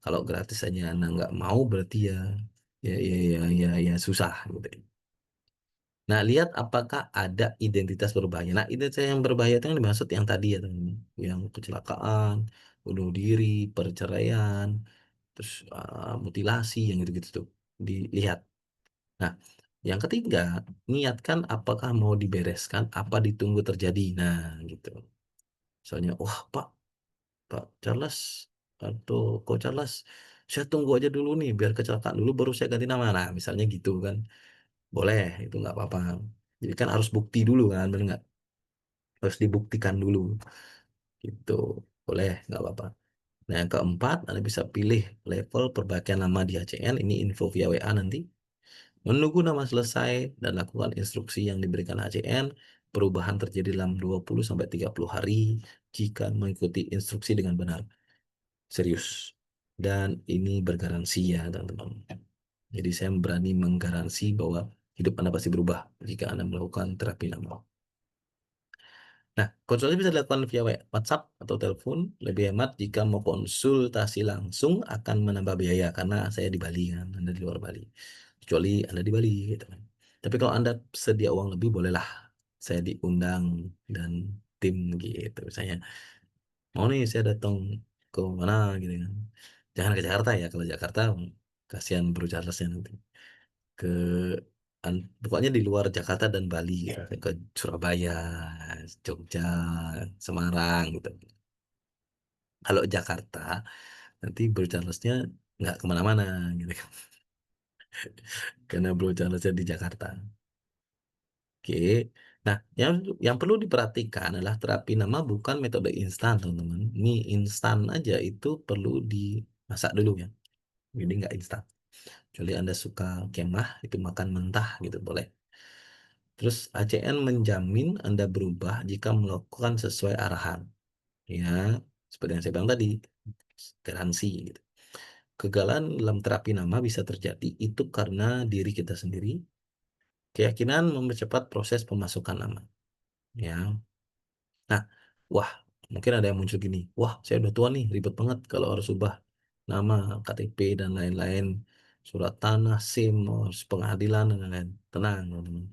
Kalau gratis saja Anda nggak mau, berarti ya Ya, ya, ya, ya, ya, susah gitu. Nah, lihat apakah ada identitas berbahaya. Nah, identitas yang berbahaya itu yang dimaksud yang tadi ya, teman-teman. Yang kecelakaan, bunuh diri, perceraian, terus mutilasi, yang gitu-gitu tuh. Dilihat. Nah, yang ketiga, niatkan apakah mau dibereskan, apa ditunggu terjadi. Nah, gitu. Soalnya, wah, Pak Charles, atau Ko Charles, saya tunggu aja dulu nih, biar kecelakaan dulu, baru saya ganti nama. Nah, misalnya gitu kan. Boleh, itu nggak apa-apa. Jadi kan harus bukti dulu kan, bener nggak? Harus dibuktikan dulu. Gitu. Boleh, nggak apa-apa. Nah, yang keempat, Anda bisa pilih level perbaikan nama di ACN. Ini info via WA nanti. Menunggu nama selesai dan lakukan instruksi yang diberikan ACN. Perubahan terjadi dalam 20 sampai 30 hari jika mengikuti instruksi dengan benar. Serius. Dan ini bergaransi ya, teman-teman. Jadi saya berani menggaransi bahwa hidup Anda pasti berubah jika Anda melakukan terapi nama. Nah, konsultasi bisa dilakukan via WhatsApp atau telepon. Lebih hemat jika mau konsultasi langsung akan menambah biaya karena saya di Bali kan, Anda di luar Bali. Kecuali Anda di Bali gitu kan. Tapi kalau Anda sedia uang lebih, bolehlah saya diundang dan tim gitu. Misalnya, mau nih saya datang ke mana gitu kan. Jangan ke Jakarta ya, kalau Jakarta kasihan Bro Charlesnya nanti. Ke pokoknya di luar Jakarta dan Bali gitu. Ke Surabaya, Jogja, Semarang gitu. Kalau Jakarta nanti Bro Charlesnya nggak kemana-mana gitu kan. Karena Bro Charlesnya di Jakarta. Oke. Nah, yang perlu diperhatikan adalah terapi nama bukan metode instan, teman-teman. Mie instan aja itu perlu dimasak dulu ya. Jadi nggak instan. Kecuali Anda suka kemah, itu makan mentah gitu boleh. Terus ACN menjamin Anda berubah jika melakukan sesuai arahan. Ya, seperti yang saya bilang tadi, garansi gitu. Kegagalan dalam terapi nama bisa terjadi itu karena diri kita sendiri, keyakinan mempercepat proses pemasukan nama. Ya, nah, wah, mungkin ada yang muncul gini, wah, saya udah tua nih, ribet banget kalau harus ubah nama, KTP, dan lain-lain, surat tanah, SIM, harus pengadilan, dan lain-lain. Tenang, teman-teman.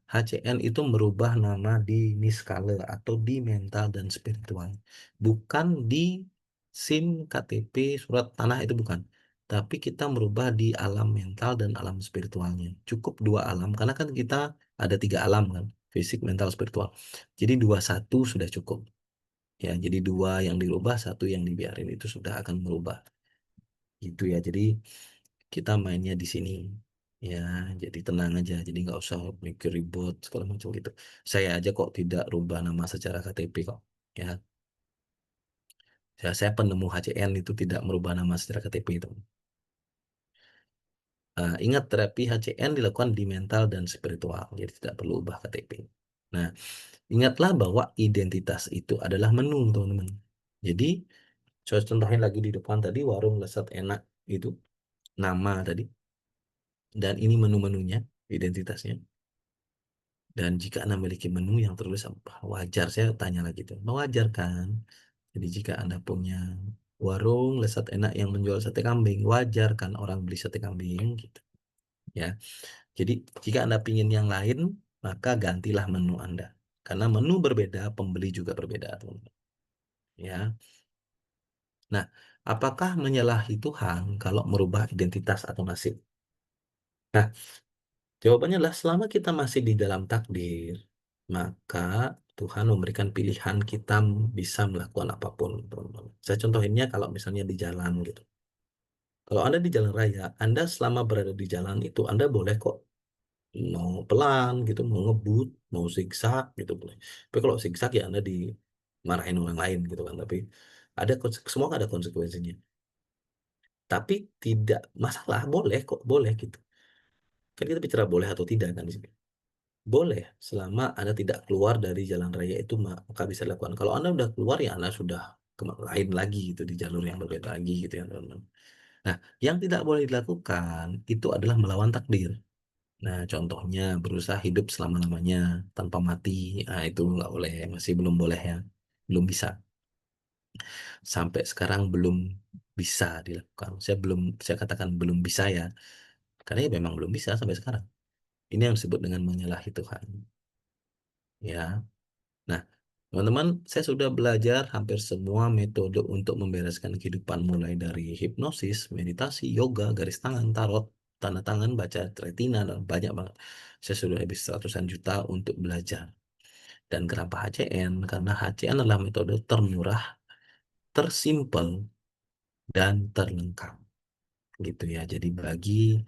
HCN itu merubah nama di niskala atau di mental dan spiritual. Bukan di SIM, KTP, surat tanah itu bukan. Tapi kita merubah di alam mental dan alam spiritualnya. Cukup dua alam, karena kan kita ada tiga alam kan, fisik, mental, spiritual. Jadi dua satu sudah cukup. Ya, jadi dua yang dirubah, satu yang dibiarin itu sudah akan merubah. Gitu ya. Jadi kita mainnya di sini. Ya, jadi tenang aja. Jadi nggak usah mikir ribut segala macam gitu. Saya aja kok tidak rubah nama secara KTP kok. Ya, saya penemu HCN itu tidak merubah nama secara KTP itu. Ingat terapi HCN dilakukan di mental dan spiritual, jadi tidak perlu ubah KTP. Nah, ingatlah bahwa identitas itu adalah menu, teman-teman. Jadi, saya contohin lagi di depan tadi, warung lezat enak itu, nama tadi. Dan ini menu-menunya, identitasnya. Dan jika Anda memiliki menu yang tertulis apa, wajar, saya tanya lagi tuh, wajar kan? Jadi jika Anda punya warung lezat enak yang menjual sate kambing, wajar kan orang beli sate kambing gitu. Ya. Jadi jika Anda ingin yang lain, maka gantilah menu Anda. Karena menu berbeda, pembeli juga berbeda, teman-teman. Ya. Nah, apakah menyalahi Tuhan kalau merubah identitas atau nasib? Nah, jawabannya adalah selama kita masih di dalam takdir, maka Tuhan memberikan pilihan kita bisa melakukan apapun, teman-teman. Saya contohinnya kalau misalnya di jalan gitu. Kalau Anda di jalan raya, Anda selama berada di jalan itu, Anda boleh kok mau pelan gitu, mau ngebut, mau zigzag gitu boleh. Tapi kalau zigzag ya Anda dimarahin orang lain gitu kan. Tapi semua ada konsekuensinya. Tapi tidak masalah, boleh kok, boleh gitu. Kan kita bicara boleh atau tidak kan di sini. Boleh, selama Anda tidak keluar dari jalan raya itu maka bisa dilakukan. Kalau Anda udah keluar ya Anda sudah lain lagi gitu di jalur yang berbeda lagi gitu ya teman-teman. Nah, yang tidak boleh dilakukan itu adalah melawan takdir. Nah, contohnya berusaha hidup selama-lamanya tanpa mati. Nah, itu nggak boleh, masih belum boleh ya. Belum bisa. Sampai sekarang belum bisa dilakukan. Saya katakan belum bisa ya. Karena ya memang belum bisa sampai sekarang. Ini yang disebut dengan menyalahi Tuhan. Ya. Nah, teman-teman, saya sudah belajar hampir semua metode untuk membereskan kehidupan mulai dari hipnosis, meditasi, yoga, garis tangan, tarot, tanda tangan, baca retina, dan banyak banget. Saya sudah habis ratusan juta untuk belajar. Dan kenapa HCN? Karena HCN adalah metode termurah, tersimpel, dan terlengkap. Gitu ya. Jadi bagi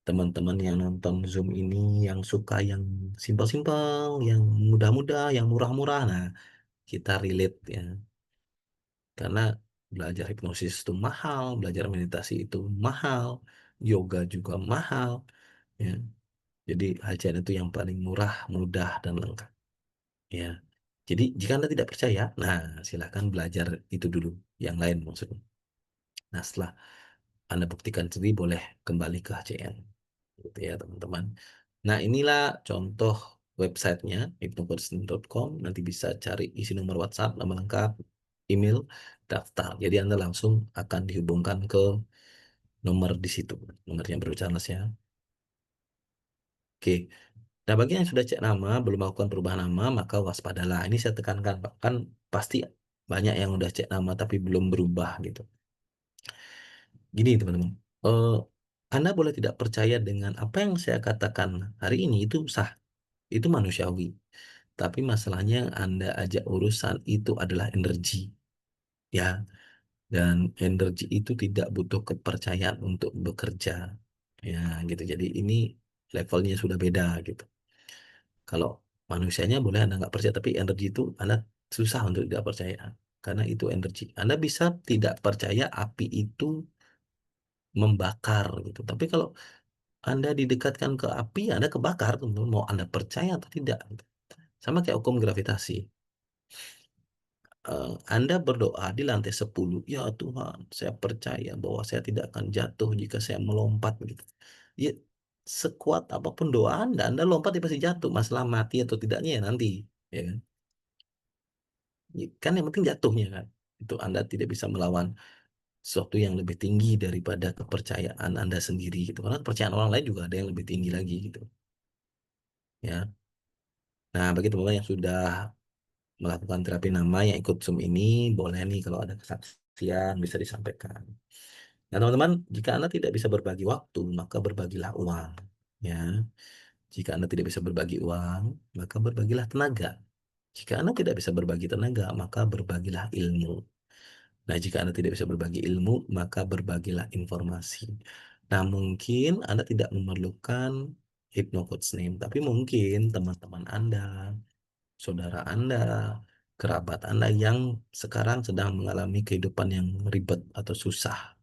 teman-teman yang nonton Zoom ini, yang suka yang simpel-simpel, yang mudah-mudah, yang murah-murah, nah kita relate ya. Karena belajar hipnosis itu mahal, belajar meditasi itu mahal, yoga juga mahal, ya. Jadi HCN itu yang paling murah, mudah, dan lengkap, ya. Jadi jika Anda tidak percaya, nah silakan belajar itu dulu, yang lain maksudnya. Nah setelah Anda buktikan sendiri, boleh kembali ke HCN, gitu ya teman-teman. Nah inilah contoh websitenya hypnocoaching.com. Nanti bisa cari isi nomor WhatsApp, nama lengkap, email, daftar. Jadi Anda langsung akan dihubungkan ke nomor di situ, nomornya berbicara ya. Oke. Nah, bagi yang sudah cek nama, belum melakukan perubahan nama, maka waspadalah. Ini saya tekankan, Pak. Kan pasti banyak yang udah cek nama tapi belum berubah gitu. Gini, teman-teman. Eh, Anda boleh tidak percaya dengan apa yang saya katakan hari ini, itu sah, itu manusiawi. Tapi masalahnya yang Anda ajak urusan itu adalah energi, ya. Dan energi itu tidak butuh kepercayaan untuk bekerja, ya gitu. Jadi ini levelnya sudah beda gitu. Kalau manusianya boleh Anda nggak percaya, tapi energi itu Anda susah untuk tidak percaya. Karena itu energi. Anda bisa tidak percaya api itu membakar gitu. Tapi kalau Anda didekatkan ke api, Anda kebakar, mau Anda percaya atau tidak. Sama kayak hukum gravitasi. Anda berdoa di lantai 10, ya Tuhan, saya percaya bahwa saya tidak akan jatuh jika saya melompat gitu. Ya, sekuat apapun doa Anda lompat dia pasti jatuh. Masalah mati atau tidaknya ya nanti, ya kan? Kan yang penting jatuhnya kan. Itu Anda tidak bisa melawan sesuatu yang lebih tinggi daripada kepercayaan Anda sendiri gitu. Karena kepercayaan orang lain juga ada yang lebih tinggi lagi gitu. Ya. Nah, bagi teman-teman yang sudah melakukan terapi nama yang ikut Zoom ini, boleh nih kalau ada kesaksian bisa disampaikan. Nah, teman-teman, jika Anda tidak bisa berbagi waktu, maka berbagilah uang. Ya, jika Anda tidak bisa berbagi uang, maka berbagilah tenaga. Jika Anda tidak bisa berbagi tenaga, maka berbagilah ilmu. Nah, jika Anda tidak bisa berbagi ilmu, maka berbagilah informasi. Nah, mungkin Anda tidak memerlukan Hypno Coach Name, tapi mungkin teman-teman Anda, saudara Anda, kerabat Anda yang sekarang sedang mengalami kehidupan yang ribet atau susah.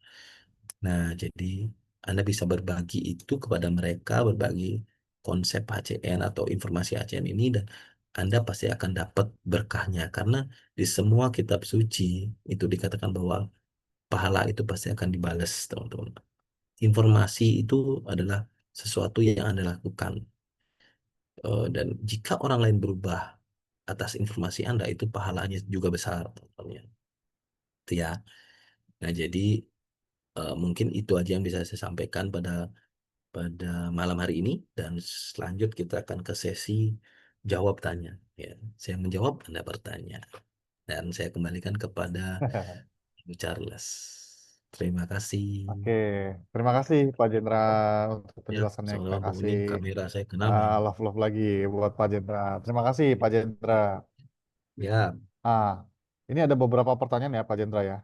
Nah, jadi Anda bisa berbagi itu kepada mereka, berbagi konsep HCN atau informasi HCN ini, dan Anda pasti akan dapat berkahnya. Karena di semua kitab suci itu dikatakan bahwa pahala itu pasti akan dibalas, teman-teman. Informasi itu adalah sesuatu yang Anda lakukan. Dan jika orang lain berubah atas informasi Anda, itu pahalanya juga besar, teman-teman. Itu ya. Nah, jadi mungkin itu aja yang bisa saya sampaikan pada pada malam hari ini, dan selanjut kita akan ke sesi jawab tanya. Ya, saya menjawab, Anda bertanya, dan saya kembalikan kepada Bu Charles. Terima kasih. Oke, terima kasih Pak Jendra untuk Ya, penjelasannya. Kita sama-sama Bu. kasih Ini kamera saya kenapa ini? love-love lagi buat Pak Jendra. Terima kasih Pak Jendra. Ya, Ah, ini ada beberapa pertanyaan ya Pak Jendra ya.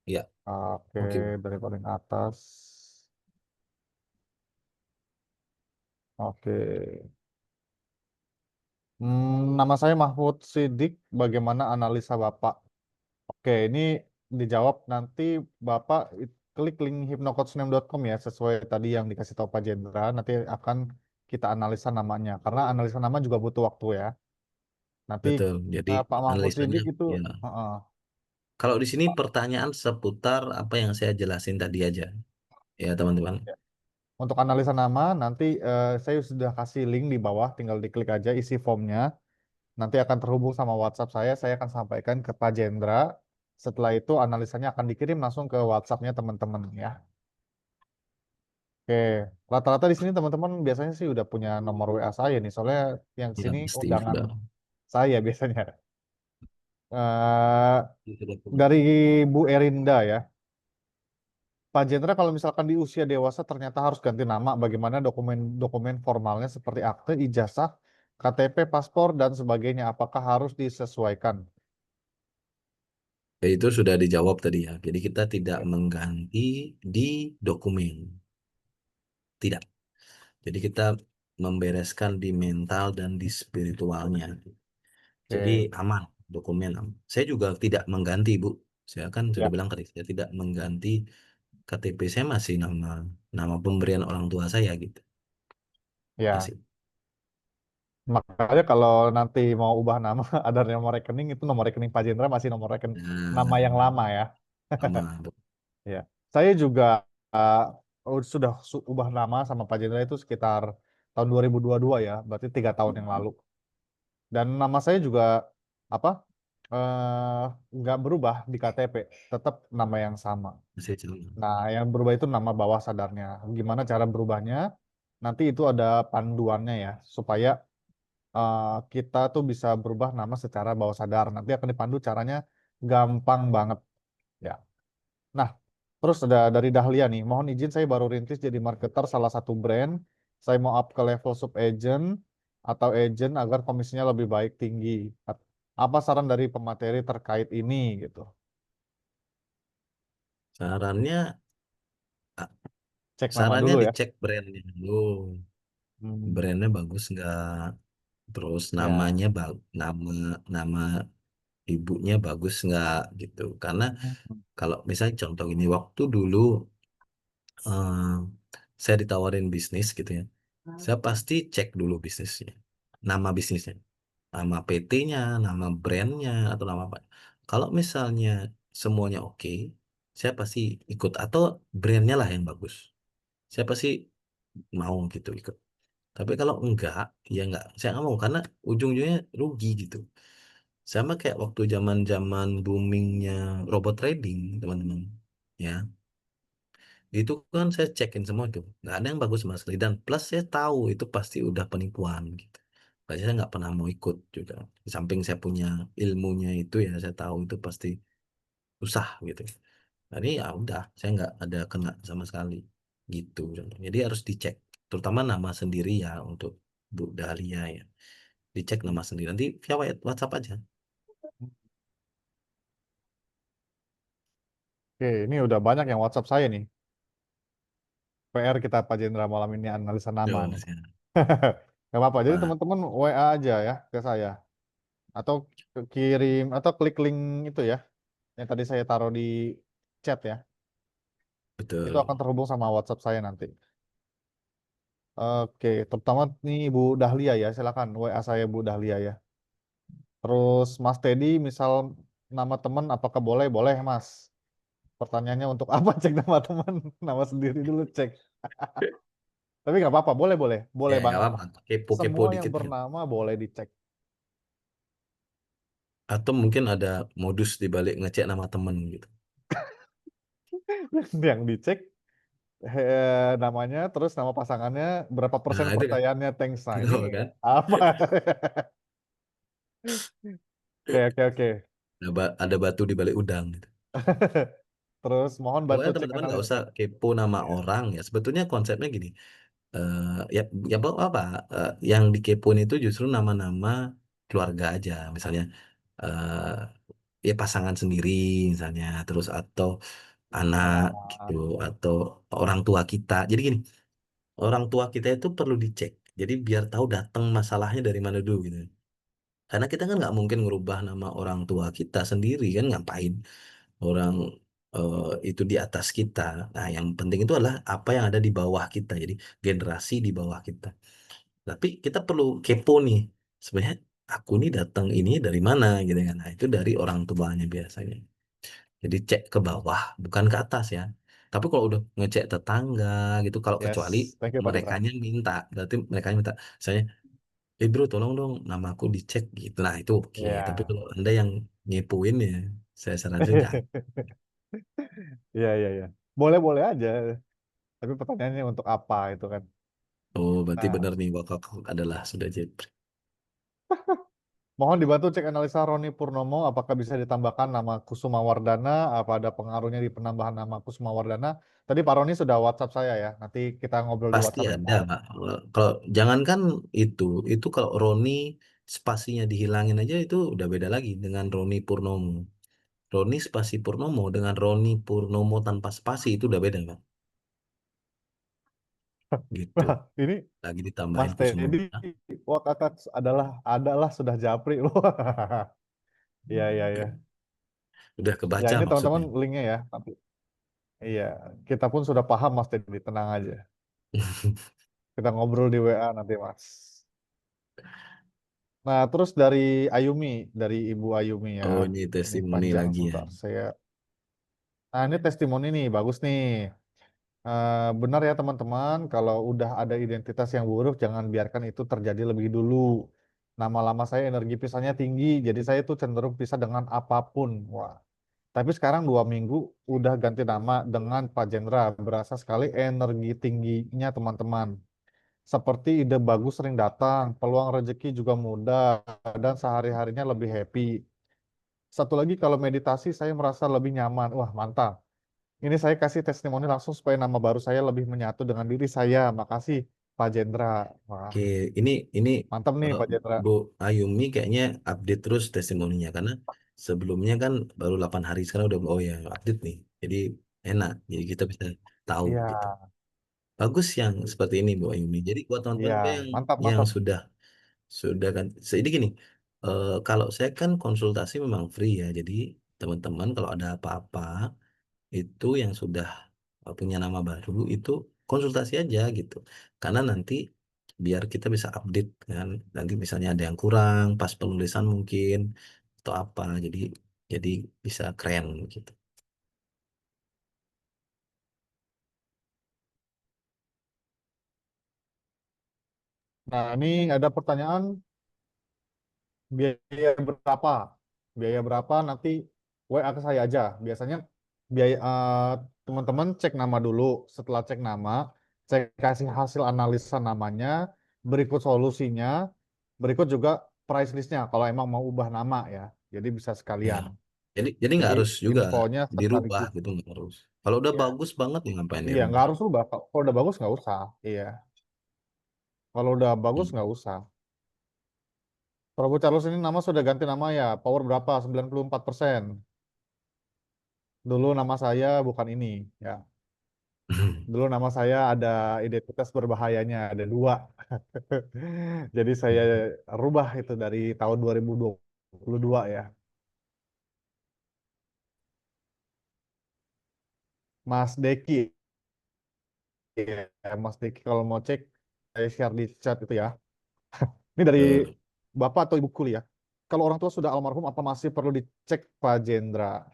ya, Oke, oke Bu. dari paling atas. Oke. Nama saya Mahfud Sidik. Bagaimana analisa Bapak? Oke, ini dijawab nanti Bapak klik link hypnocoachname.com ya, sesuai tadi yang dikasih tahu Pak Jendra. Nanti akan kita analisa namanya, karena analisa nama juga butuh waktu ya. Nanti Betul. Jadi Pak Mahfud analisanya Sidik itu, ya. heeh. Kalau di sini pertanyaan seputar apa yang saya jelasin tadi aja. Ya, teman-teman. Ya. Untuk analisa nama, nanti saya sudah kasih link di bawah, tinggal diklik aja isi formnya. Nanti akan terhubung sama WhatsApp saya akan sampaikan ke Pak Jendra. Setelah itu analisanya akan dikirim langsung ke WhatsApp-nya teman-teman ya. Oke, rata-rata di sini teman-teman biasanya sih udah punya nomor WA saya nih, soalnya yang Ya sini pasti undangan sudah. saya biasanya. eh Sudah. dari Bu Erinda ya. Pak Jendra kalau misalkan di usia dewasa ternyata harus ganti nama, bagaimana dokumen-dokumen formalnya seperti akte, ijazah, KTP, paspor, dan sebagainya, apakah harus disesuaikan? Ya, itu sudah dijawab tadi ya. Jadi kita tidak Oke. mengganti di dokumen. Tidak. Jadi kita membereskan di mental dan di spiritualnya. Jadi Oke. aman, dokumen aman. Saya juga tidak mengganti, Bu. Saya kan sudah Ya, bilang tadi, saya tidak mengganti KTP, saya masih nama nama pemberian orang tua saya gitu. ya. Masih. Makanya kalau nanti mau ubah nama, ada nomor rekening, itu nomor rekening Pak Jendra masih nomor rekening nama yang Nah, lama ya. sama, Bu. Ya, saya juga uh, sudah ubah nama sama Pak Jendra itu sekitar tahun 2022 ya, berarti 3 tahun yang lalu. Dan nama saya juga apa eh nggak berubah di KTP, tetap nama yang sama. Masih sama. Nah, yang berubah itu nama bawah sadarnya. Gimana cara berubahnya? Nanti itu ada panduannya ya, supaya eh, kita tuh bisa berubah nama secara bawah sadar. Nanti akan dipandu caranya gampang banget ya. Nah, terus ada dari Dahlia nih. Mohon izin saya baru rintis jadi marketer salah satu brand. Saya mau up ke level sub agent atau agent agar komisinya lebih baik tinggi. Apa saran dari pemateri terkait ini gitu? Sarannya, ah, Cek nama sarannya dulu ya. dicek brandnya dulu. Hmm, Brandnya bagus nggak? Terus ya. namanya, nama nama ibunya bagus nggak gitu. Karena Hmm, kalau misalnya contoh ini, waktu dulu eh, saya ditawarin bisnis gitu ya, saya pasti cek dulu bisnisnya, nama bisnisnya, nama PT-nya, nama brandnya, atau nama apa. Kalau misalnya semuanya oke, saya pasti ikut, atau brandnya lah yang bagus. Saya pasti mau gitu ikut. Tapi kalau enggak, ya enggak. Saya nggak mau karena ujung-ujungnya rugi gitu. Sama kayak waktu zaman-zaman boomingnya robot trading, teman-teman. Ya, itu kan saya cekin semua itu. Nggak ada yang bagus sama sekali. Dan plus saya tahu itu pasti udah penipuan gitu. Jadi saya nggak pernah mau ikut juga. Di samping saya punya ilmunya itu ya, saya tahu itu pasti susah gitu. Jadi ya udah, saya nggak ada kena sama sekali gitu. Jadi harus dicek, terutama nama sendiri ya untuk Bu Dahlia ya. Dicek nama sendiri. Nanti via WhatsApp aja. Oke, ini udah banyak yang WhatsApp saya nih. PR kita Pak Jenderal malam ini analisa nama Yo, nih. siap. Gak apa-apa. Jadi Pak. teman-teman WA aja ya ke saya. Atau kirim atau klik link itu ya. Yang tadi saya taruh di chat ya. Itu Betul. akan terhubung sama WhatsApp saya nanti. Oke, terutama nih Bu Dahlia ya. Silakan WA saya Bu Dahlia ya. Terus Mas Teddy, misal nama teman apakah boleh? Boleh, Mas. Pertanyaannya untuk apa cek nama teman? Nama sendiri dulu cek. Tapi nggak apa-apa, boleh, boleh. Ya, Boleh nggak banget. apa-apa. Kepo-kepo Semua yang dikit kan. bernama boleh dicek. Atau mungkin ada modus di balik ngecek nama temen gitu. Yang dicek namanya, terus nama pasangannya, berapa persen Nah, itu kan. percayaannya, thanks. Nah, ini Tahu kan? apa? Oke, oke, oke. Ada batu di balik udang gitu. Terus mohon bantu Pokoknya cek teman-teman nggak analisa. usah kepo nama Ya. orang ya. Sebetulnya konsepnya gini. eh ya, ya apa? Yang dikepoin itu justru nama-nama keluarga aja. Misalnya eh ya pasangan sendiri misalnya. Terus atau anak gitu. Ah, Atau orang tua kita. Jadi gini. Orang tua kita itu perlu dicek. Jadi biar tahu datang masalahnya dari mana dulu gitu. Karena kita kan nggak mungkin ngerubah nama orang tua kita sendiri kan, ngapain orang itu di atas kita. Nah, yang penting itu adalah apa yang ada di bawah kita. Jadi generasi di bawah kita. Tapi kita perlu kepo nih. Sebenarnya aku nih datang ini dari mana gitu kan. Nah, itu dari orang tuanya biasanya. Jadi cek ke bawah, bukan ke atas ya. Tapi kalau udah ngecek tetangga gitu, kalau kecuali yes, thank you Pak Citra. merekanya minta, berarti mereka minta, saya, bro tolong dong nama aku dicek gitu. Nah itu oke. Tapi Ya, kalau anda yang nyepuin ya, saya saranin jangan. iya, iya, iya. Boleh-boleh aja. Tapi pertanyaannya untuk apa itu kan. Oh, berarti Nah, benar nih Wakak adalah sudah Jepri. mohon dibantu cek analisa Roni Purnomo, apakah bisa ditambahkan nama Kusuma Wardana, apa ada pengaruhnya di penambahan nama Kusuma Wardana. Tadi Pak Roni sudah WhatsApp saya ya, nanti kita ngobrol di Pasti WhatsApp ya ada, Pak. Pak. Kalau jangankan itu kalau Roni spasinya dihilangin aja itu udah beda lagi dengan Roni Purnomo. Roni spasi Purnomo dengan Roni Purnomo tanpa spasi itu udah beda, Pak. Gitu. Ini Lagi Mas ditambahin Kusuma. Teddy, wah kakak adalah sudah japri loh. Iya, iya, Oke. iya. Udah Ya kebaca ini teman-teman maksudnya. linknya ya. Tapi iya, kita pun sudah paham Mas Teddy, tenang aja. Kita ngobrol di WA nanti Mas. Nah, terus dari Ayumi, dari Ibu Ayumi ya. Oh, ini Ini testimoni panjang lagi ya. sebentar. Nah, ini testimoni nih, bagus nih. Benar ya teman-teman, kalau udah ada identitas yang buruk, jangan biarkan itu terjadi lebih dulu. Nama lama saya energi pisahnya tinggi, jadi saya tuh cenderung pisah dengan apapun. Wah, tapi sekarang 2 minggu udah ganti nama dengan Pak Jendra, berasa sekali energi tingginya teman-teman. Seperti ide bagus sering datang, peluang rezeki juga mudah, dan sehari-harinya lebih happy. Satu lagi kalau meditasi saya merasa lebih nyaman. Wah, mantap. Ini saya kasih testimoni langsung supaya nama baru saya lebih menyatu dengan diri saya. Makasih Pak Jendra. Wah, Oke, ini mantap nih eh, Pak Jendra. Bu Ayumi kayaknya update terus testimoninya karena sebelumnya kan baru 8 hari sekarang udah oh ya update nih. Jadi enak. Jadi kita bisa tahu Iya, gitu. Bagus yang seperti ini Bu Ayumi. Jadi buat iya, teman-teman juga mantap, yang mantap. sudah kan jadi gini, kalau saya kan konsultasi memang free ya. Jadi teman-teman kalau ada apa-apa itu yang sudah punya nama baru itu konsultasi aja gitu. Karena nanti biar kita bisa update kan. Nanti misalnya ada yang kurang pas penulisan mungkin atau apa. Jadi bisa keren gitu. Nah, ini ada pertanyaan, biaya berapa? Biaya berapa nanti WA ke saya aja. Biasanya biaya teman-teman cek nama dulu. Setelah cek nama, saya kasih hasil analisa namanya, berikut solusinya, berikut juga price listnya kalau emang mau ubah nama ya. Jadi bisa Ya. sekalian. Jadi nggak Jadi harus juga infonya dirubah sekaligus. gitu nggak harus. Kalau udah Ya. bagus banget ya ngapain Iya, nggak dirubah. harus rubah. Kalau udah bagus nggak usah. Iya. Kalau udah bagus Hmm. nggak usah. Prabu Charles ini nama sudah ganti nama ya. Power berapa? 94%. Dulu nama saya bukan ini. Ya. Dulu nama saya ada identitas berbahayanya. Ada dua. Jadi saya rubah itu dari tahun 2022 ya. Mas Deki. Ya, Mas Deki kalau mau cek, saya share di chat itu ya. Ini dari Betul. Bapak atau Ibu kuliah. Kalau orang tua sudah almarhum, apa masih perlu dicek Pak Jendra?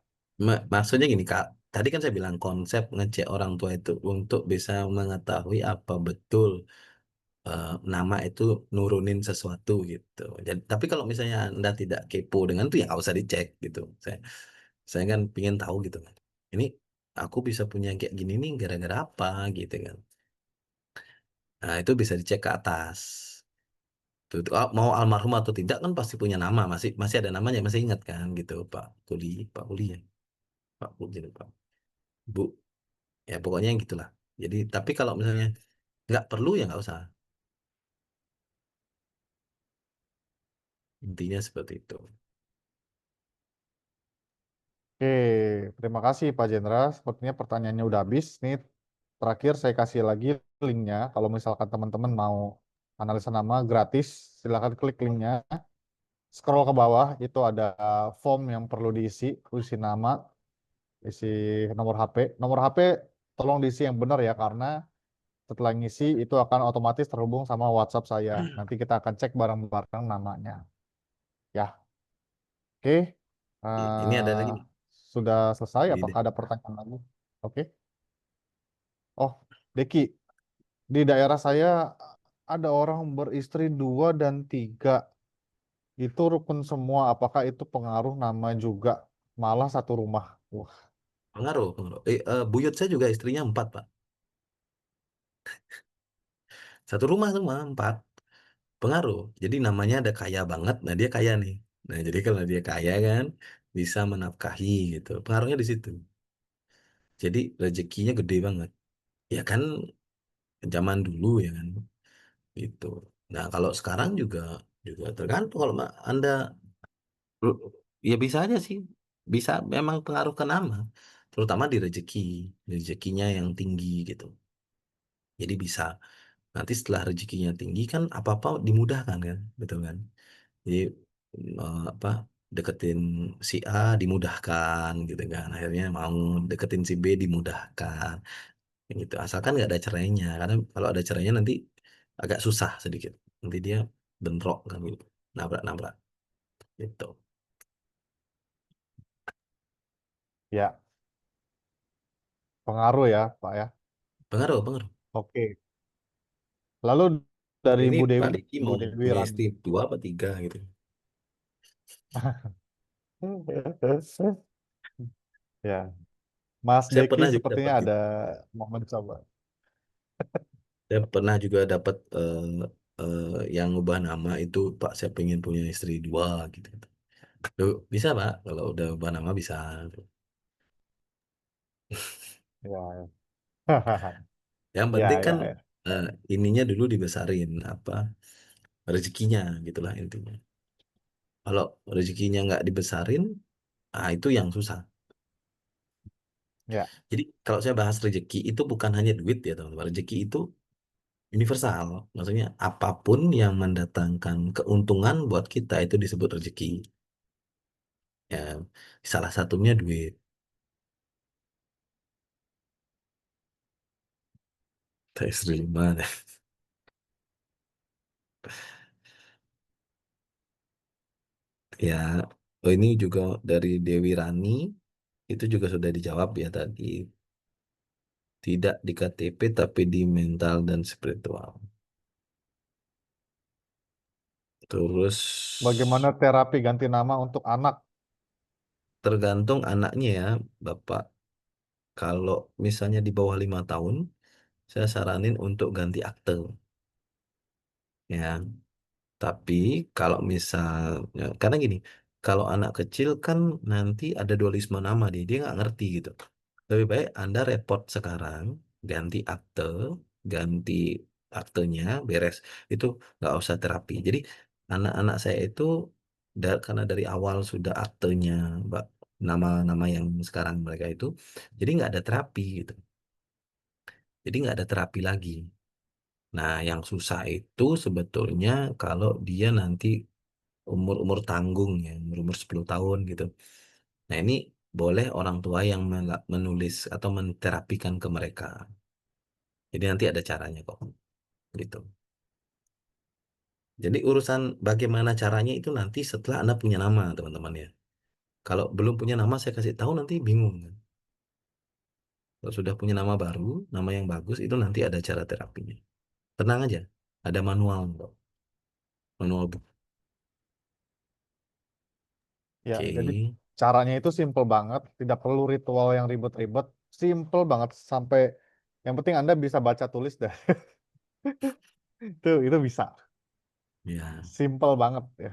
Maksudnya gini Kak, tadi kan saya bilang konsep ngecek orang tua itu untuk bisa mengetahui apa betul nama itu nurunin sesuatu gitu. Jadi, tapi kalau misalnya Anda tidak kepo dengan itu ya nggak usah dicek gitu. Saya kan pengen tahu gitu kan. Ini aku bisa punya kayak gini nih gara-gara apa gitu kan. Nah itu bisa dicek ke atas. Tuh, mau almarhum atau tidak kan pasti punya nama, masih masih ada namanya, masih ingat kan gitu Pak Kuli ya, Pak Kuli, Pak Bu. Ya pokoknya yang gitulah. Jadi tapi kalau misalnya nggak perlu ya nggak usah. Intinya seperti itu. Oke, terima kasih Pak Jendra. Sepertinya pertanyaannya udah habis. Nih, terakhir saya kasih lagi linknya. Kalau misalkan teman-teman mau analisa nama gratis, silakan klik linknya. Scroll ke bawah, itu ada form yang perlu diisi, isi nama, isi nomor HP. Nomor HP tolong diisi yang benar ya, karena setelah ngisi itu akan otomatis terhubung sama WhatsApp saya. Nanti kita akan cek bareng-bareng namanya. Ya, oke. Ini ada Eh, lagi nih. sudah selesai. Apakah Di- ada pertanyaan lagi? Oke. Oh, Deki, di daerah saya ada orang beristri 2 dan 3. Itu rukun semua. Apakah itu pengaruh nama juga? Malah satu rumah. Wah, Pengaruh. Buyut saya juga istrinya 4 Pak. Satu rumah semua, empat. Pengaruh. Jadi namanya ada kaya banget, nah dia kaya nih. Nah, jadi kalau dia kaya kan, bisa menafkahi gitu. Pengaruhnya di situ. Jadi rezekinya gede banget. Ya kan, zaman dulu ya kan, itu. Nah, kalau sekarang juga juga tergantung kalau Anda ya bisa aja sih. Bisa memang pengaruh ke nama, terutama di rezeki, rezekinya yang tinggi gitu. Jadi bisa nanti setelah rezekinya tinggi kan apa-apa dimudahkan kan, betul kan? Jadi apa, deketin si A dimudahkan gitu kan. Akhirnya mau deketin si B dimudahkan gitu. Asalkan nggak ada cerainya. Karena kalau ada cerainya nanti agak susah sedikit. Nanti dia bentrok kan gitu. Nabrak-nabrak gitu. Ya, pengaruh ya, Pak ya. Pengaruh, pengaruh. Oke. Lalu dari Ini Bu Pak Dewi, Diki Bu mau Dewi punya Rani. istri dua apa tiga gitu. Ya, Mas Saya Deki pernah juga dapat sepertinya ada gitu. mau mencoba. Saya pernah juga dapat yang ubah nama itu, Pak, saya pengen punya istri dua gitu. Loh, bisa Pak, kalau udah ubah nama bisa. Ya, Yang penting ya, kan ya, ya. eh, ininya dulu dibesarin apa rezekinya gitulah intinya. Kalau rezekinya nggak dibesarin, ah itu yang susah. Ya, Jadi kalau saya bahas rezeki itu bukan hanya duit ya teman-teman. Rezeki itu universal. Maksudnya apapun yang mendatangkan keuntungan buat kita itu disebut rezeki. Ya, salah satunya duit. Tes lima. Ya, oh ini juga dari Dewi Rani itu juga sudah dijawab ya tadi. Tidak di KTP tapi di mental dan spiritual. Terus bagaimana terapi ganti nama untuk anak? tergantung anaknya ya, Bapak. Kalau misalnya di bawah 5 tahun, saya saranin untuk ganti akte. Ya, tapi kalau misalnya, karena gini, kalau anak kecil kan nanti ada dualisme nama dia nggak ngerti gitu. Lebih baik Anda repot sekarang, ganti akte, ganti aktenya, beres. Itu nggak usah terapi. Jadi anak-anak saya itu karena dari awal sudah aktenya, Mbak, nama-nama yang sekarang mereka itu, jadi nggak ada terapi gitu. Jadi nggak ada terapi lagi. Nah, yang susah itu sebetulnya kalau dia nanti umur-umur tanggung ya, umur-umur 10 tahun gitu. Nah, ini boleh orang tua yang menulis atau menterapikan ke mereka. Jadi nanti ada caranya kok, gitu. Jadi urusan bagaimana caranya itu nanti setelah Anda punya nama, teman-teman ya. Kalau belum punya nama, saya kasih tahu nanti bingung kan. Kalau sudah punya nama baru, nama yang bagus, itu nanti ada cara terapinya. Tenang aja, ada manual kok. Manual book. Ya, jadi Oke. caranya itu simple banget, tidak perlu ritual yang ribet-ribet, simple banget sampai yang penting Anda bisa baca tulis dah. Itu bisa. Ya, Simple banget ya.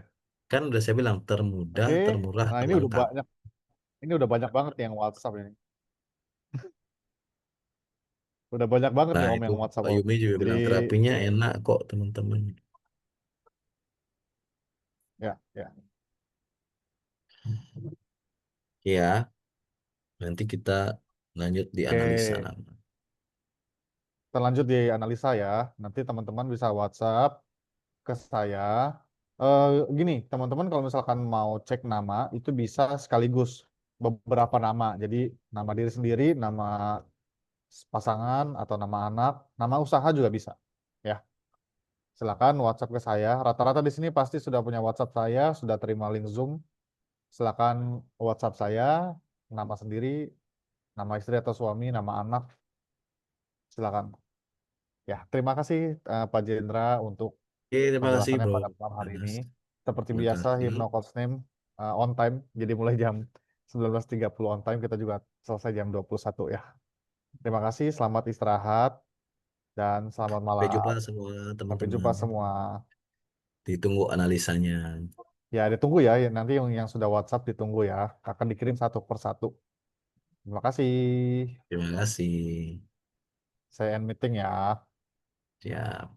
kan udah saya bilang termudah, Oke. termurah, Nah, terlengkap. ini udah banyak banget yang WhatsApp ini. Udah banyak banget Nah, nih Om itu yang WhatsApp Pak Om. Yumi juga Jadi bilang terapinya enak kok, teman-teman. ya, ya. Ya, nanti kita lanjut di analisa Oke, nama. kita lanjut di analisa ya. Nanti teman-teman bisa WhatsApp ke saya. Eh, Gini, teman-teman kalau misalkan mau cek nama itu bisa sekaligus beberapa nama. Jadi nama diri sendiri, nama pasangan atau nama anak, nama usaha juga bisa. Ya, silakan WhatsApp ke saya. Rata-rata di sini pasti sudah punya WhatsApp saya, sudah terima link Zoom. Silakan WhatsApp saya, nama sendiri, nama istri atau suami, nama anak, silakan. Ya, terima kasih Pak Jendra untuk Oke, terima kasih, penjelasannya Bro. pada malam hari ini. Seperti Terima biasa, kasih. Hipno Coach Name on time. Jadi mulai jam 19.30 on time, kita juga selesai jam 21 ya. Terima kasih, selamat istirahat. dan selamat Sampai jumpa malam. semua Sampai jumpa teman-teman. semua. Ditunggu analisanya. Ya, ditunggu ya. Nanti yang sudah WhatsApp ditunggu ya. Akan dikirim satu per satu. Terima kasih. Terima kasih. Saya end meeting ya. Ya.